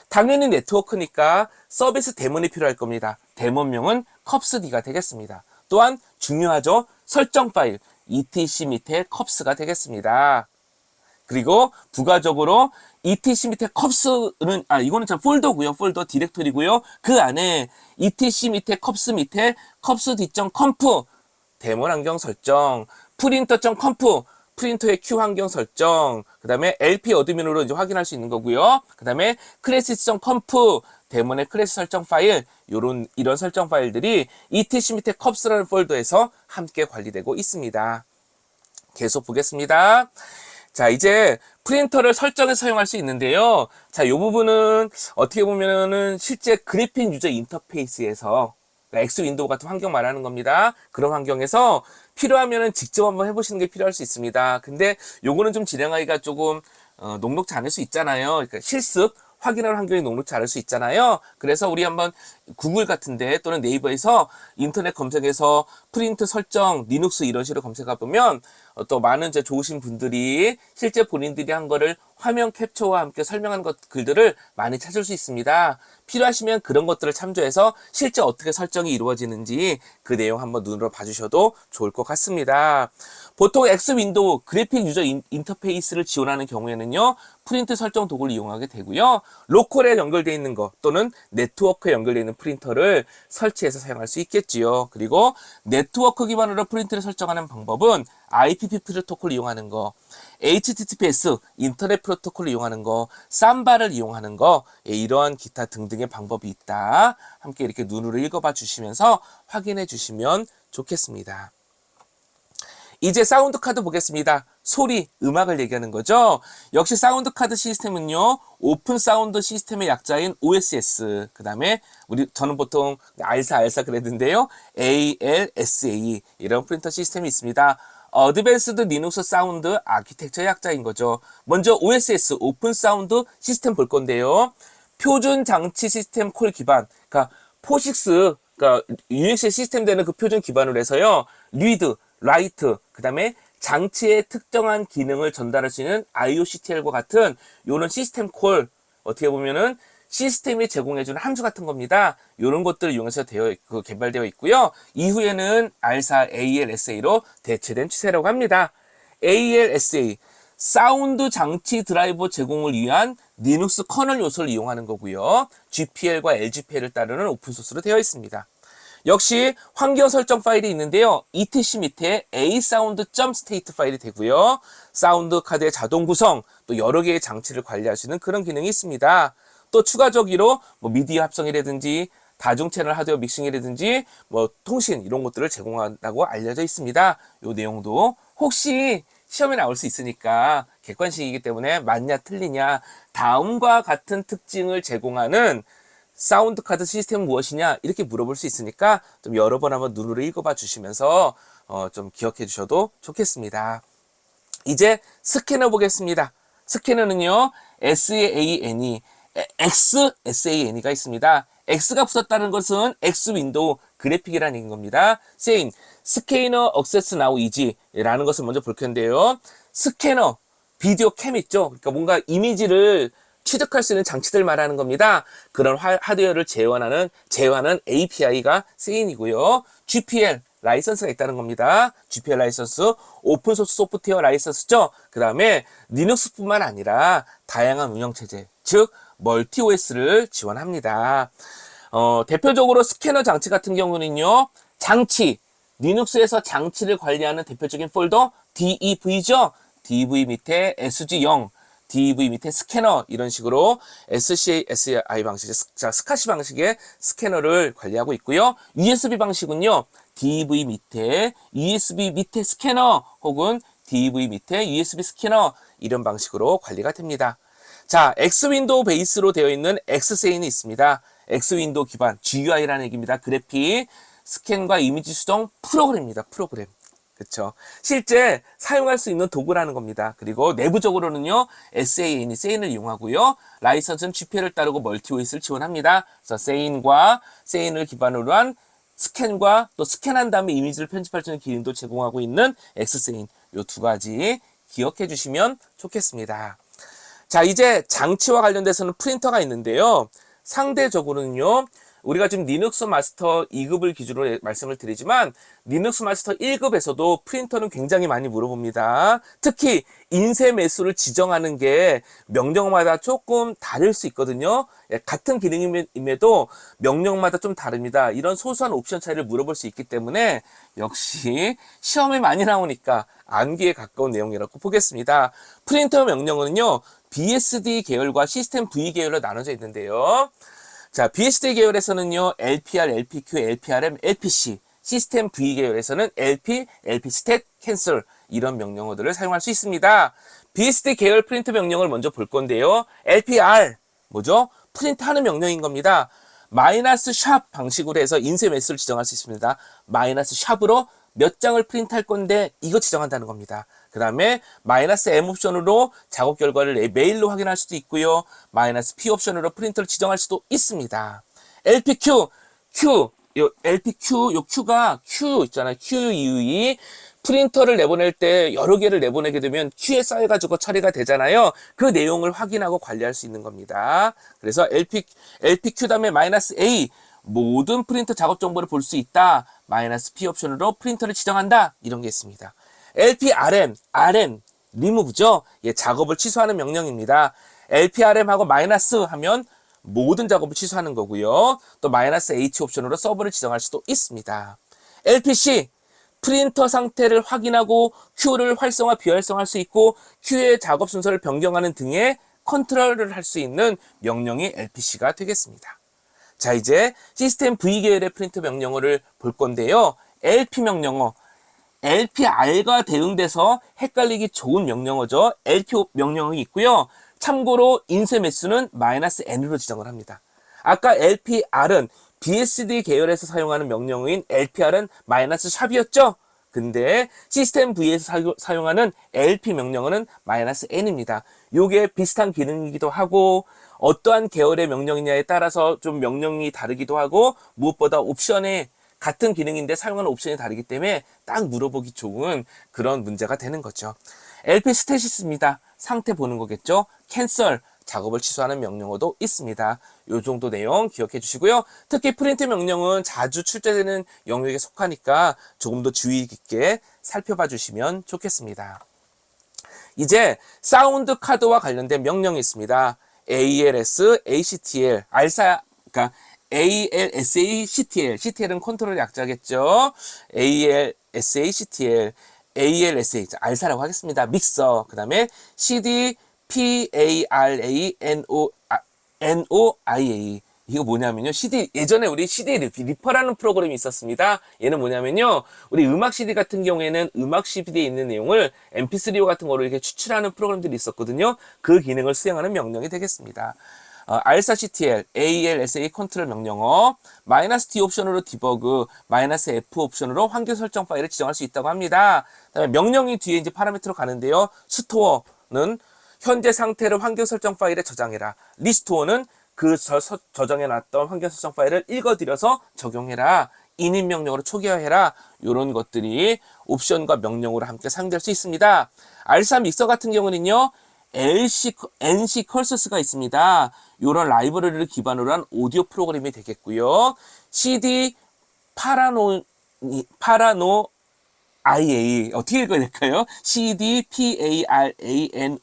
당연히 네트워크니까 서비스 데몬이 필요할 겁니다. 데몬명은 컵스D가 되겠습니다. 또한 중요하죠. 설정 파일, ETC 밑에 컵스가 되겠습니다. 그리고 부가적으로 ETC 밑에 컵스는 이거는 참 폴더고요. 폴더 디렉토리고요. 그 안에 ETC 밑에 컵스d.conf 데몬 환경 설정, 프린터.conf 프린터의 Q 환경 설정, 그 다음에 LP 어드민으로 이제 확인할 수 있는 거고요. 그 다음에 클래시스.conf 데몬의 클래스 설정 파일, 이런 설정 파일들이 etc 밑에 컵스라는 폴더에서 함께 관리되고 있습니다. 계속 보겠습니다. 자, 이제 프린터를 설정해서 사용할 수 있는데요. 자, 이 부분은 어떻게 보면은 실제 그래픽 유저 인터페이스에서 엑스 윈도우 같은 환경 말하는 겁니다. 그런 환경에서 필요하면은 직접 한번 해보시는 게 필요할 수 있습니다. 근데 요거는 좀 진행하기가 조금 녹록지 않을 수 있잖아요. 그러니까 실습 확인하는 환경이 녹록지 않을 수 있잖아요. 그래서 우리 한번 구글 같은데 또는 네이버에서 인터넷 검색해서 프린트 설정, 리눅스 이런 식으로 검색해 보면 또 많은 이제 좋으신 분들이 실제 본인들이 한 거를 화면 캡처와 함께 설명한 글들을 많이 찾을 수 있습니다. 필요하시면 그런 것들을 참조해서 실제 어떻게 설정이 이루어지는지 그 내용 한번 눈으로 봐주셔도 좋을 것 같습니다. 보통 X 윈도우 그래픽 유저 인터페이스를 지원하는 경우에는요, 프린트 설정 도구를 이용하게 되고요, 로컬에 연결되어 있는 것 또는 네트워크에 연결되어 있는 프린터를 설치해서 사용할 수 있겠지요. 그리고 네트워크 기반으로 프린트를 설정하는 방법은 IPv 프로토콜을 이용하는 거, HTTPS 인터넷 프로토콜을 이용하는 거, 삼바를 이용하는 거, 이러한 기타 등등의 방법이 있다. 함께 이렇게 눈으로 읽어봐 주시면서 확인해 주시면 좋겠습니다. 이제 사운드 카드 보겠습니다. 소리, 음악을 얘기하는 거죠. 역시 사운드 카드 시스템은요, 오픈 사운드 시스템의 약자인 OSS, 그 다음에 저는 보통 알사 그랬는데요, ALSA 이런 프린터 시스템이 있습니다. 어드밴스드 리눅스 사운드 아키텍처 약자인 거죠. 먼저 OSS, 오픈 사운드 시스템 볼 건데요. 표준 장치 시스템 콜 기반, 그러니까 포식스, 그러니까 유닉스에 시스템되는 그 표준 기반으로 해서요, 리드, 라이트, 그 다음에 장치의 특정한 기능을 전달할 수 있는 IOCTL과 같은 요런 시스템 콜, 어떻게 보면은 시스템이 제공해주는 함수 같은 겁니다. 이런 것들을 이용해서 개발되어 있고요. 이후에는 알사 ALSA로 대체된 추세라고 합니다. ALSA, 사운드 장치 드라이버 제공을 위한 리눅스 커널 요소를 이용하는 거고요. GPL과 LGPL을 따르는 오픈소스로 되어 있습니다. 역시 환경 설정 파일이 있는데요. etc 밑에 asound.state 파일이 되고요. 사운드 카드의 자동 구성, 또 여러 개의 장치를 관리할 수 있는 그런 기능이 있습니다. 또 추가적으로 미디어 합성이라든지 다중 채널 하드웨어 믹싱이라든지 통신 이런 것들을 제공한다고 알려져 있습니다. 이 내용도 혹시 시험에 나올 수 있으니까 객관식이기 때문에 맞냐 틀리냐, 다음과 같은 특징을 제공하는 사운드 카드 시스템은 무엇이냐 이렇게 물어볼 수 있으니까 좀 여러 번 한번 눈으로 읽어봐 주시면서 좀 기억해 주셔도 좋겠습니다. 이제 스캐너 보겠습니다. 스캐너는요, SANE, XSANE가 있습니다. X가 붙었다는 것은 X 윈도우 그래픽이라는 얘기인 겁니다. 세인, 스캐너 액세스 나우 이지라는 것을 먼저 볼 텐데요. 스캐너, 비디오 캠 있죠? 그러니까 뭔가 이미지를 취득할 수 있는 장치들 말하는 겁니다. 그런 하드웨어를 제어하는 API가 세인이고요. GPL, 라이선스가 있다는 겁니다. GPL 라이선스, 오픈소스 소프트웨어 라이선스죠. 그 다음에 리눅스뿐만 아니라 다양한 운영체제, 즉 멀티 OS를 지원합니다. 대표적으로 스캐너 장치 같은 경우는요, 장치, 리눅스에서 장치를 관리하는 대표적인 폴더 DEV죠. DEV 밑에 SG0, DEV 밑에 스캐너, 이런 식으로 SCSI 방식, 스카시 방식의 스캐너를 관리하고 있고요. USB 방식은요, DEV 밑에 USB 밑에 스캐너 혹은 DEV 밑에 USB 스캐너, 이런 방식으로 관리가 됩니다. 자, X 윈도우 베이스로 되어 있는 X세인이 있습니다. X 윈도우 기반 GUI라는 얘기입니다. 그래픽, 스캔과 이미지 수정 프로그램입니다. 프로그램. 그렇죠. 실제 사용할 수 있는 도구라는 겁니다. 그리고 내부적으로는요, SAN이 세인을 이용하고요. 라이선스는 GPL을 따르고 멀티OS를 지원합니다. 그래서 세인을 기반으로 한 스캔과 또 스캔한 다음에 이미지를 편집할 수 있는 기능도 제공하고 있는 X세인, 이 두 가지 기억해 주시면 좋겠습니다. 자, 이제 장치와 관련돼서는 프린터가 있는데요. 상대적으로는요, 우리가 지금 리눅스 마스터 2급을 기준으로 말씀을 드리지만 리눅스 마스터 1급에서도 프린터는 굉장히 많이 물어봅니다. 특히 인쇄 매수를 지정하는 게 명령마다 조금 다를 수 있거든요. 같은 기능임에도 명령마다 좀 다릅니다. 이런 소소한 옵션 차이를 물어볼 수 있기 때문에 역시 시험에 많이 나오니까 암기에 가까운 내용이라고 보겠습니다. 프린터 명령은요, BSD 계열과 시스템 V 계열로 나눠져 있는데요. 자, BSD 계열에서는요, LPR, LPQ, LPRM, LPC, 시스템 V 계열에서는 LP, LPstat, cancel 이런 명령어들을 사용할 수 있습니다. BSD 계열 프린트 명령을 먼저 볼 건데요. LPR, 뭐죠? 프린트하는 명령인 겁니다. 마이너스 샵 방식으로 해서 인쇄 매수를 지정할 수 있습니다. 마이너스 샵으로 몇 장을 프린트할 건데 이거 지정한다는 겁니다. 그 다음에 마이너스 M 옵션으로 작업 결과를 메일로 확인할 수도 있고요. 마이너스 P 옵션으로 프린터를 지정할 수도 있습니다. LPQ, LPQ, 요 Q가 Q 있잖아요. QUE. 프린터를 내보낼 때 여러 개를 내보내게 되면 Q에 쌓여가지고 처리가 되잖아요. 그 내용을 확인하고 관리할 수 있는 겁니다. 그래서 LPQ 다음에 마이너스 A. 모든 프린터 작업 정보를 볼 수 있다. 마이너스 P 옵션으로 프린터를 지정한다. 이런 게 있습니다. LPRM, remove죠. 예, 작업을 취소하는 명령입니다. LPRM하고 마이너스 하면 모든 작업을 취소하는 거고요. 또 마이너스 H 옵션으로 서버를 지정할 수도 있습니다. LPC, 프린터 상태를 확인하고 Q를 활성화, 비활성화할 수 있고 Q의 작업 순서를 변경하는 등의 컨트롤을 할 수 있는 명령이 LPC가 되겠습니다. 자, 이제 시스템 V 계열의 프린트 명령어를 볼 건데요. LP 명령어, LPR과 대응돼서 헷갈리기 좋은 명령어죠. LP 명령어가 있고요. 참고로 인쇄 매수는 마이너스 N으로 지정을 합니다. 아까 LPR은 BSD 계열에서 사용하는 명령어인 LPR은 마이너스 샵이었죠. 근데 시스템 V에서 사용하는 LP 명령어는 마이너스 N입니다. 요게 비슷한 기능이기도 하고 어떠한 계열의 명령이냐에 따라서 좀 명령이 다르기도 하고 무엇보다 옵션에 같은 기능인데 사용하는 옵션이 다르기 때문에 딱 물어보기 좋은 그런 문제가 되는 거죠. LP 스테시스입니다. 상태 보는 거겠죠. 캔슬, 작업을 취소하는 명령어도 있습니다. 이 정도 내용 기억해 주시고요. 특히 프린트 명령은 자주 출제되는 영역에 속하니까 조금 더 주의 깊게 살펴봐 주시면 좋겠습니다. 이제 사운드 카드와 관련된 명령이 있습니다. ALS, ACTL, 그러니까 ALSA, CTL, CTL은 컨트롤 약자겠죠. ALSA, CTL, ALSA, 알사라고 하겠습니다. 믹서, 그 다음에 CD, PARA, NOIA. 이거 뭐냐면요. 예전에 우리 CD 리퍼라는 프로그램이 있었습니다. 얘는 뭐냐면요. 우리 음악 CD 같은 경우에는 음악 CD에 있는 내용을 MP3로 같은 거로 이렇게 추출하는 프로그램들이 있었거든요. 그 기능을 수행하는 명령이 되겠습니다. RSACTL, ALSA 컨트롤 명령어, 마이너스 D 옵션으로 디버그, 마이너스 F 옵션으로 환경 설정 파일을 지정할 수 있다고 합니다. 그다음에 명령이 뒤에 이제 파라미터로 가는데요. 스토어는 현재 상태를 환경 설정 파일에 저장해라. 리스토어는 그 저장해놨던 환경 설정 파일을 읽어들여서 적용해라. 인인 명령으로 초기화해라. 이런 것들이 옵션과 명령으로 함께 사용될 수 있습니다. R3 믹서 같은 경우는요. NC 컬서스가 있습니다. 이런 라이브러리를 기반으로 한 오디오 프로그램이 되겠고요. CD 파라노 IA 어떻게 읽어야 될까요? CD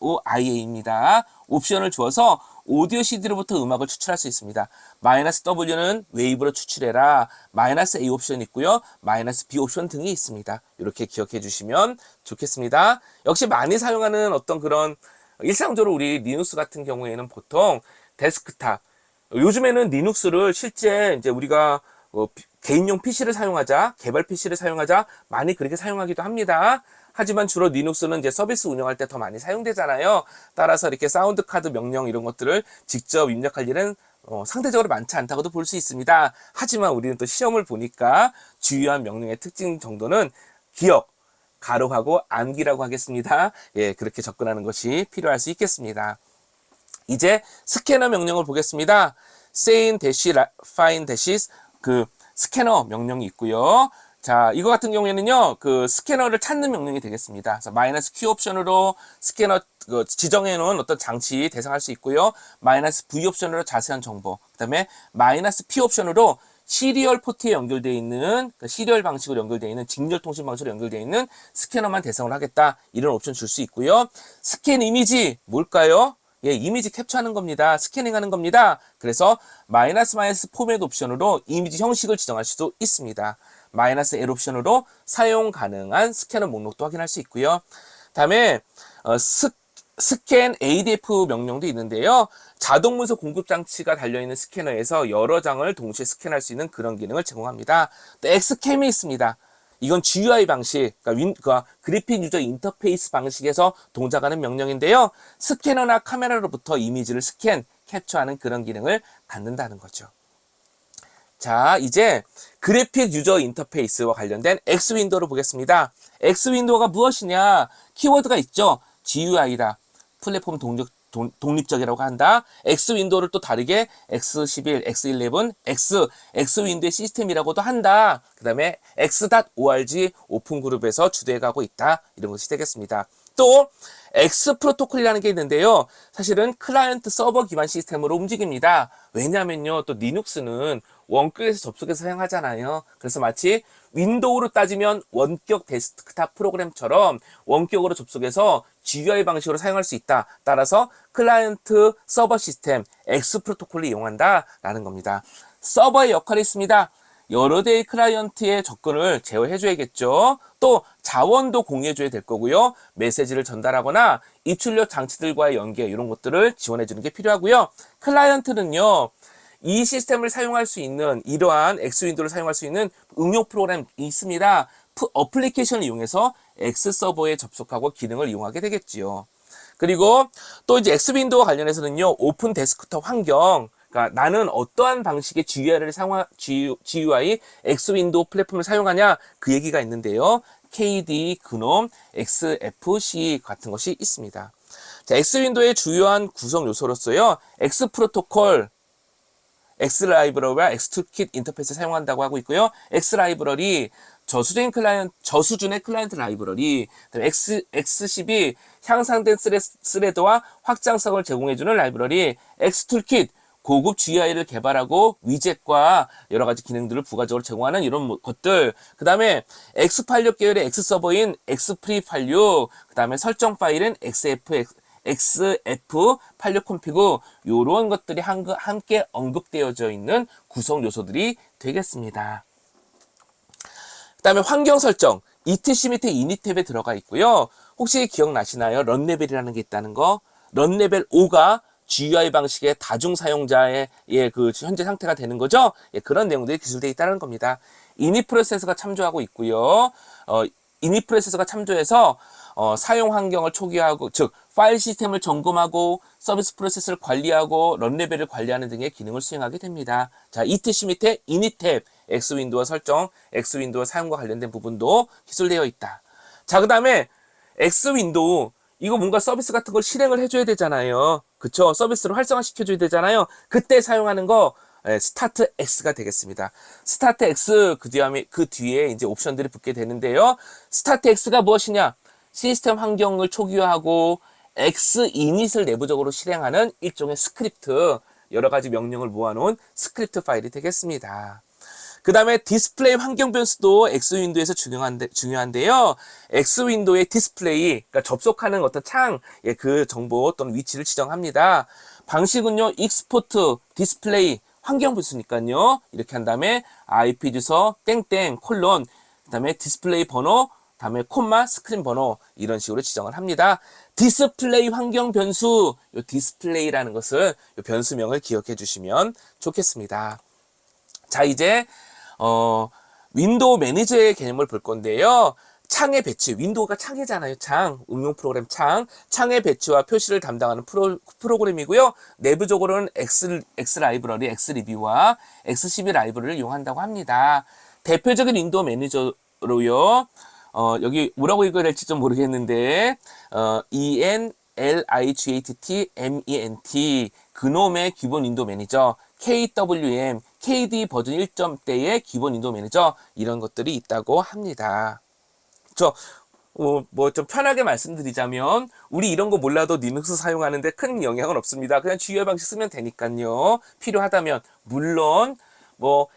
PARANOIA입니다. 옵션을 주어서 오디오 CD로부터 음악을 추출할 수 있습니다. 마이너스 W는 웨이브로 추출해라. 마이너스 A 옵션이 있고요. 마이너스 B 옵션 등이 있습니다. 이렇게 기억해 주시면 좋겠습니다. 역시 많이 사용하는 어떤 그런 일상적으로 우리 리눅스 같은 경우에는 보통 데스크탑, 요즘에는 리눅스를 실제 이제 우리가 개인용 PC를 사용하자, 개발 PC를 사용하자 많이 그렇게 사용하기도 합니다. 하지만 주로 리눅스는 이제 서비스 운영할 때 더 많이 사용되잖아요. 따라서 이렇게 사운드 카드 명령 이런 것들을 직접 입력할 일은 상대적으로 많지 않다고도 볼 수 있습니다. 하지만 우리는 또 시험을 보니까 주요한 명령의 특징 정도는 기억, 가로하고 암기라고 하겠습니다. 예, 그렇게 접근하는 것이 필요할 수 있겠습니다. 이제 스캐너 명령을 보겠습니다. sein find 그 스캐너 명령이 있고요. 자, 이거 같은 경우에는요, 그 스캐너를 찾는 명령이 되겠습니다. 그래서 마이너스 Q 옵션으로 스캐너 지정해 놓은 어떤 장치 대상할 수 있고요. 마이너스 V 옵션으로 자세한 정보. 그 다음에 마이너스 P 옵션으로 시리얼 포트에 연결되어 있는, 그러니까 시리얼 방식으로 연결되어 있는, 직렬 통신 방식으로 연결되어 있는 스캐너만 대상을 하겠다. 이런 옵션 줄 수 있고요. 스캔 이미지, 뭘까요? 예, 이미지 캡처하는 겁니다. 스캐닝하는 겁니다. 그래서 마이너스 포맷 옵션으로 이미지 형식을 지정할 수도 있습니다. 마이너스 L 옵션으로 사용 가능한 스캐너 목록도 확인할 수 있고요. 다음에 스캔 ADF 명령도 있는데요. 자동 문서 공급 장치가 달려있는 스캐너에서 여러 장을 동시에 스캔할 수 있는 그런 기능을 제공합니다. 또 엑스캠이 있습니다. 이건 GUI 방식, 그러니까 그래픽 유저 인터페이스 방식에서 동작하는 명령인데요. 스캐너나 카메라로부터 이미지를 스캔, 캡처하는 그런 기능을 갖는다는 거죠. 자, 이제 그래픽 유저 인터페이스와 관련된 X윈도우를 보겠습니다. X윈도우가 무엇이냐? 키워드가 있죠. GUI다. 플랫폼 독립적이라고 한다. X윈도우를 또 다르게 X11, X11, X윈도우의 시스템이라고도 한다. 그 다음에 X.org 오픈그룹에서 주도해가고 있다. 이런 것이 되겠습니다. 또 X 프로토콜이라는 게 있는데요. 사실은 클라이언트 서버 기반 시스템으로 움직입니다. 왜냐면요. 또 리눅스는 원격에서 접속해서 사용하잖아요. 그래서 마치 윈도우로 따지면 원격 데스크탑 프로그램처럼 원격으로 접속해서 GUI 방식으로 사용할 수 있다. 따라서 클라이언트 서버 시스템 X 프로토콜을 이용한다라는 겁니다. 서버의 역할이 있습니다. 여러 대의 클라이언트의 접근을 제어해줘야겠죠. 또 자원도 공유해줘야 될 거고요. 메시지를 전달하거나 입출력 장치들과의 연계 이런 것들을 지원해주는 게 필요하고요. 클라이언트는요. 이 시스템을 사용할 수 있는 이러한 X윈도우를 사용할 수 있는 응용 프로그램이 있습니다. 어플리케이션을 이용해서 X서버에 접속하고 기능을 이용하게 되겠지요. 그리고 또 이제 X윈도우와 관련해서는요. 오픈 데스크톱 환경, 그러니까 나는 어떠한 방식의 GUI, X윈도우 플랫폼을 사용하냐 그 얘기가 있는데요. KD, 그놈, XFC 같은 것이 있습니다. 자, X윈도우의 주요한 구성 요소로서요. X 프로토콜, X 라이브러리와 X 툴킷 인터페이스를 사용한다고 하고 있고요. X 라이브러리, 저수준의 클라이언트 라이브러리, X10이 향상된 스레드와 확장성을 제공해주는 라이브러리, X 툴킷, 고급 GUI를 개발하고 위젯과 여러 가지 기능들을 부가적으로 제공하는 이런 것들. 그 다음에 X86 계열의 X서버인 X프리86, 그 다음에 설정 파일은 XF86 콘피그, 요런 것들이 함께 언급되어져 있는 구성 요소들이 되겠습니다. 그 다음에 환경 설정, etc 밑에 init 탭에 들어가 있고요. 혹시 기억나시나요? 런레벨이라는 게 있다는 거. 런레벨 5가 GUI 방식의 다중 사용자의 그 현재 상태가 되는 거죠. 그런 내용들이 기술되어 있다는 겁니다. init 프로세서가 참조하고 있고요. init 프로세서가 참조해서 사용 환경을 초기화하고, 즉 파일 시스템을 점검하고 서비스 프로세스를 관리하고 런레벨을 관리하는 등의 기능을 수행하게 됩니다. 자, etc 밑에 init 탭, X윈도우 설정, X윈도우 사용과 관련된 부분도 기술되어 있다. 자, 그 다음에 X윈도우, 이거 뭔가 서비스 같은 걸 실행을 해줘야 되잖아요. 그쵸? 서비스를 활성화시켜줘야 되잖아요. 그때 사용하는 거 스타트 X가 되겠습니다. 스타트 X 그 뒤에 이제 옵션들이 붙게 되는데요. 스타트 X가 무엇이냐? 시스템 환경을 초기화하고 X 이닛을 내부적으로 실행하는 일종의 스크립트, 여러 가지 명령을 모아놓은 스크립트 파일이 되겠습니다. 그 다음에 디스플레이 환경 변수도 X윈도우에서 중요한데요. X윈도우의 디스플레이, 그러니까 접속하는 어떤 창, 그 정보 또는 위치를 지정합니다. 방식은요, 익스포트, 디스플레이, 환경 변수니까요. 이렇게 한 다음에 IP 주소, 땡땡, 콜론, 그 다음에 디스플레이 번호, 다음에 콤마, 스크린 번호, 이런 식으로 지정을 합니다. 디스플레이 환경 변수, 요 디스플레이라는 것을, 요 변수명을 기억해 주시면 좋겠습니다. 자, 이제 윈도우 매니저의 개념을 볼 건데요. 창의 배치, 윈도우가 창이잖아요. 창, 응용 프로그램 창의 배치와 표시를 담당하는 프로그램이고요. 내부적으로는 X 라이브러리, X 리뷰와 X12 라이브러리를 이용한다고 합니다. 대표적인 윈도우 매니저로요. 여기 뭐라고 읽어야 될지 좀 모르겠는데, ENLIGATT-MENT, 그놈의 기본 윈도우 매니저, KWM, KD 버전 1점대의 기본 윈도우 매니저, 이런 것들이 있다고 합니다. 뭐 좀 편하게 말씀드리자면, 우리 이런 거 몰라도 리눅스 사용하는데 큰 영향은 없습니다. 그냥 GUI 방식 쓰면 되니까요. 필요하다면, 물론 뭐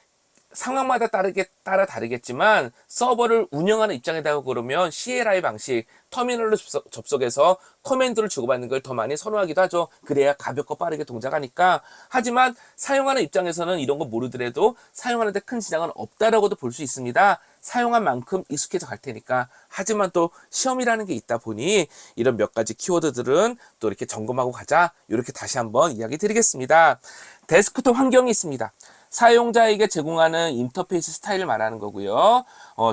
상황마다 따라 다르겠지만 서버를 운영하는 입장이다 그러면 CLI 방식, 터미널로 접속해서 커맨드를 주고받는 걸 더 많이 선호하기도 하죠. 그래야 가볍고 빠르게 동작하니까. 하지만 사용하는 입장에서는 이런 거 모르더라도 사용하는데 큰 지장은 없다라고도 볼 수 있습니다. 사용한 만큼 익숙해져 갈 테니까. 하지만 또 시험이라는 게 있다 보니 이런 몇 가지 키워드들은 또 이렇게 점검하고 가자. 이렇게 다시 한번 이야기 드리겠습니다. 데스크톱 환경이 있습니다. 사용자에게 제공하는 인터페이스 스타일을 말하는 거고요.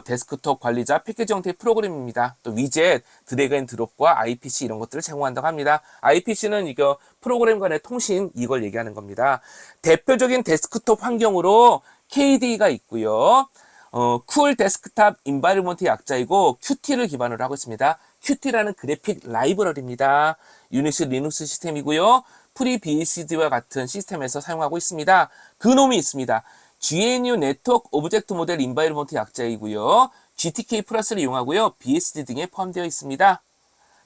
데스크톱 관리자 패키지 형태의 프로그램입니다. 또 위젯, 드래그 앤 드롭과 IPC 이런 것들을 제공한다고 합니다. IPC는 이거 프로그램 간의 통신 이걸 얘기하는 겁니다. 대표적인 데스크톱 환경으로 KDE가 있고요. 쿨 데스크탑 인바이러먼트의 약자이고 Qt를 기반으로 하고 있습니다. Qt라는 그래픽 라이브러리입니다. 유닉스 리눅스 시스템이고요. FreeBSD와 같은 시스템에서 사용하고 있습니다. 그놈이 있습니다. GNU 네트워크 오브젝트 모델 인바이러먼트 약자이고요. GTK 플러스를 이용하고요. BSD 등에 포함되어 있습니다.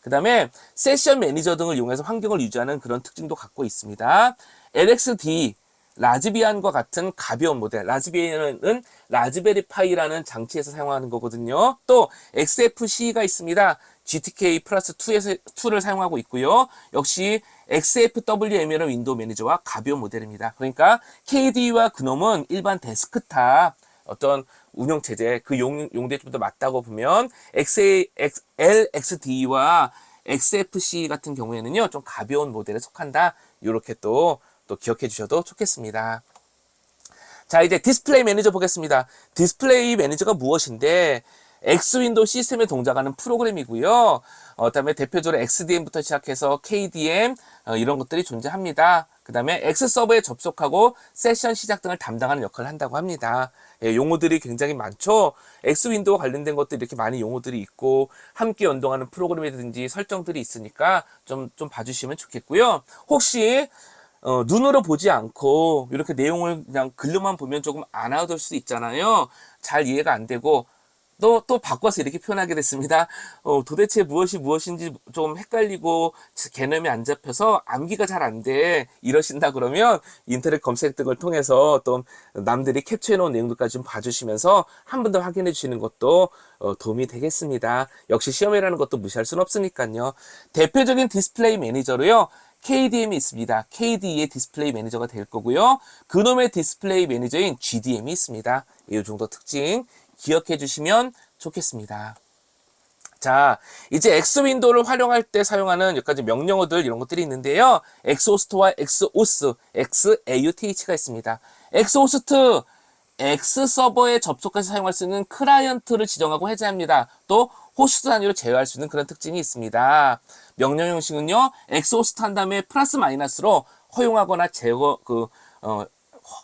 그 다음에 세션 매니저 등을 이용해서 환경을 유지하는 그런 특징도 갖고 있습니다. LXD, 라즈비안과 같은 가벼운 모델. 라즈비안은 라즈베리 파이라는 장치에서 사용하는 거거든요. 또 XFCE가 있습니다. GTK 플러스 2를 사용하고 있고요. 역시 XFWM이라는 윈도우 매니저와 가벼운 모델입니다. 그러니까 KDE와 그놈은 일반 데스크탑 어떤 운영체제 그 용도에 좀 더 맞다고 보면 LXD와 XFCE 같은 경우에는요 좀 가벼운 모델에 속한다. 이렇게 또 기억해 주셔도 좋겠습니다. 자, 이제 디스플레이 매니저 보겠습니다. 디스플레이 매니저가 무엇인데 X윈도우 시스템에 동작하는 프로그램이고요. 그다음에 대표적으로 XDM부터 시작해서 KDM 이런 것들이 존재합니다. 그 다음에 X서버에 접속하고 세션 시작 등을 담당하는 역할을 한다고 합니다. 예, 용어들이 굉장히 많죠. X윈도우 관련된 것들이 이렇게 많이 용어들이 있고 함께 연동하는 프로그램이든지 설정들이 있으니까 좀 봐주시면 좋겠고요. 혹시 눈으로 보지 않고 이렇게 내용을 그냥 글로만 보면 조금 안 알아들 수 있잖아요. 잘 이해가 안 되고 또 바꿔서 이렇게 표현하게 됐습니다. 도대체 무엇인지 좀 헷갈리고 개념이 안 잡혀서 암기가 잘 안 돼. 이러신다 그러면 인터넷 검색 등을 통해서 또 남들이 캡처해 놓은 내용들까지 좀 봐주시면서 한 번 더 확인해 주시는 것도 도움이 되겠습니다. 역시 시험이라는 것도 무시할 수는 없으니까요. 대표적인 디스플레이 매니저로요. KDM이 있습니다. KDE의 디스플레이 매니저가 될 거고요. 그놈의 디스플레이 매니저인 GDM이 있습니다. 이 정도 특징 기억해 주시면 좋겠습니다. 자, 이제 X윈도우를 활용할 때 사용하는 몇 가지 명령어들 이런 것들이 있는데요. X호스트와 X오스, XAUTH가 있습니다. X호스트, X서버에 접속해서 사용할 수 있는 클라이언트를 지정하고 해제합니다. 또 호스트 단위로 제어할 수 있는 그런 특징이 있습니다. 명령 형식은요. X호스트 한 다음에 플러스 마이너스로 허용하거나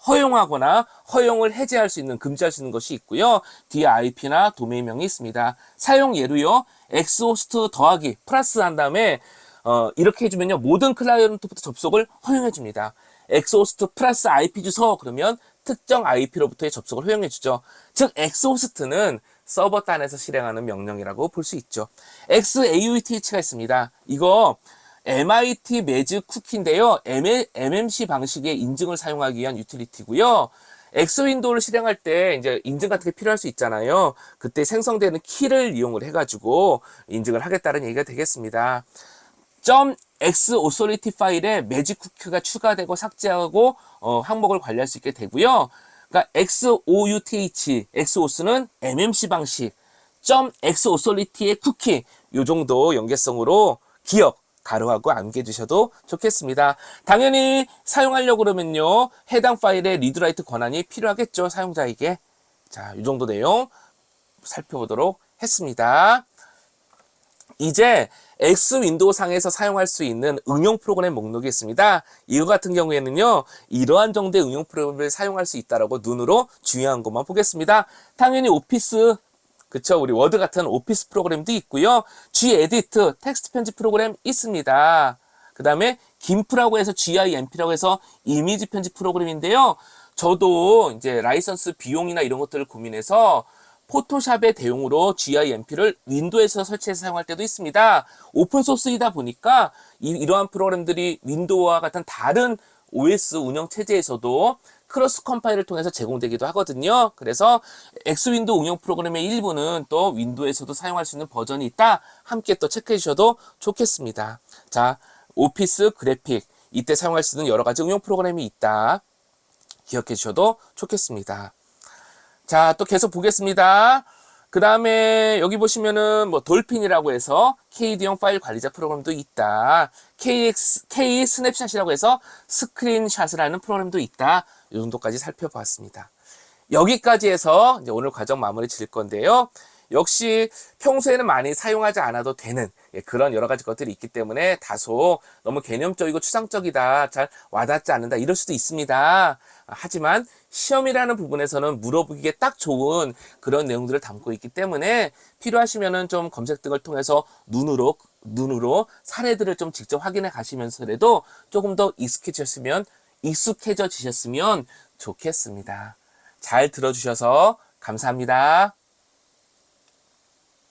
허용하거나 허용을 해제할 수 있는 금지할 수 있는 것이 있고요. 뒤에 IP나 도메인명이 있습니다. 사용 예로요. X호스트 더하기 플러스 한 다음에 이렇게 해주면요. 모든 클라이언트부터 접속을 허용해 줍니다. X호스트 플러스 IP 주소 그러면 특정 IP로부터의 접속을 허용해 주죠. 즉 X호스트는 서버 단에서 실행하는 명령이라고 볼 수 있죠. XAUTH가 있습니다. 이거 MIT 매즈 쿠키인데요. MMC 방식의 인증을 사용하기 위한 유틸리티고요. X윈도우를 실행할 때 이제 인증 같은 게 필요할 수 있잖아요. 그때 생성되는 키를 이용을 해가지고 인증을 하겠다는 얘기가 되겠습니다. .xauthority 파일에 매직 쿠키가 추가되고 삭제하고 항목을 관리할 수 있게 되고요. 그러니까 XOUTH, XOS는 MMC 방식, .xauthority의 쿠키 요 정도 연계성으로 기억 가로하고 암기해 주셔도 좋겠습니다. 당연히 사용하려고 그러면요. 해당 파일의 리드라이트 권한이 필요하겠죠. 사용자에게. 자, 이 정도 내용 살펴보도록 했습니다. 이제 X윈도우 상에서 사용할 수 있는 응용 프로그램 목록이 있습니다. 이거 같은 경우에는요. 이러한 정도의 응용 프로그램을 사용할 수 있다라고 눈으로 중요한 것만 보겠습니다. 당연히 오피스 그쵸? 우리 워드 같은 오피스 프로그램도 있고요. G에디트 텍스트 편집 프로그램 있습니다. 그 다음에 김프라고 해서 GIMP라고 해서 이미지 편집 프로그램인데요. 저도 이제 라이선스 비용이나 이런 것들을 고민해서 포토샵의 대용으로 GIMP를 윈도우에서 설치해서 사용할 때도 있습니다. 오픈소스이다 보니까 이러한 프로그램들이 윈도우와 같은 다른 OS 운영 체제에서도 크로스 컴파일을 통해서 제공되기도 하거든요. 그래서 X윈도우 응용 프로그램의 일부는 또 윈도우에서도 사용할 수 있는 버전이 있다. 함께 또 체크해 주셔도 좋겠습니다. 자, 오피스 그래픽 이때 사용할 수 있는 여러 가지 응용 프로그램이 있다. 기억해 주셔도 좋겠습니다. 자, 또 계속 보겠습니다. 그 다음에 여기 보시면은 뭐 돌핀이라고 해서 KD용 파일 관리자 프로그램도 있다. K 스냅샷이라고 해서 스크린샷을 하는 프로그램도 있다. 이 정도까지 살펴봤습니다. 여기까지 해서 이제 오늘 과정 마무리 질 건데요. 역시 평소에는 많이 사용하지 않아도 되는 그런 여러 가지 것들이 있기 때문에 다소 너무 개념적이고 추상적이다, 잘 와닿지 않는다 이럴 수도 있습니다. 하지만 시험이라는 부분에서는 물어보기에 딱 좋은 그런 내용들을 담고 있기 때문에 필요하시면은 좀 검색 등을 통해서 눈으로 사례들을 좀 직접 확인해 가시면서라도 조금 더 익숙해져 지셨으면 좋겠습니다. 잘 들어주셔서 감사합니다.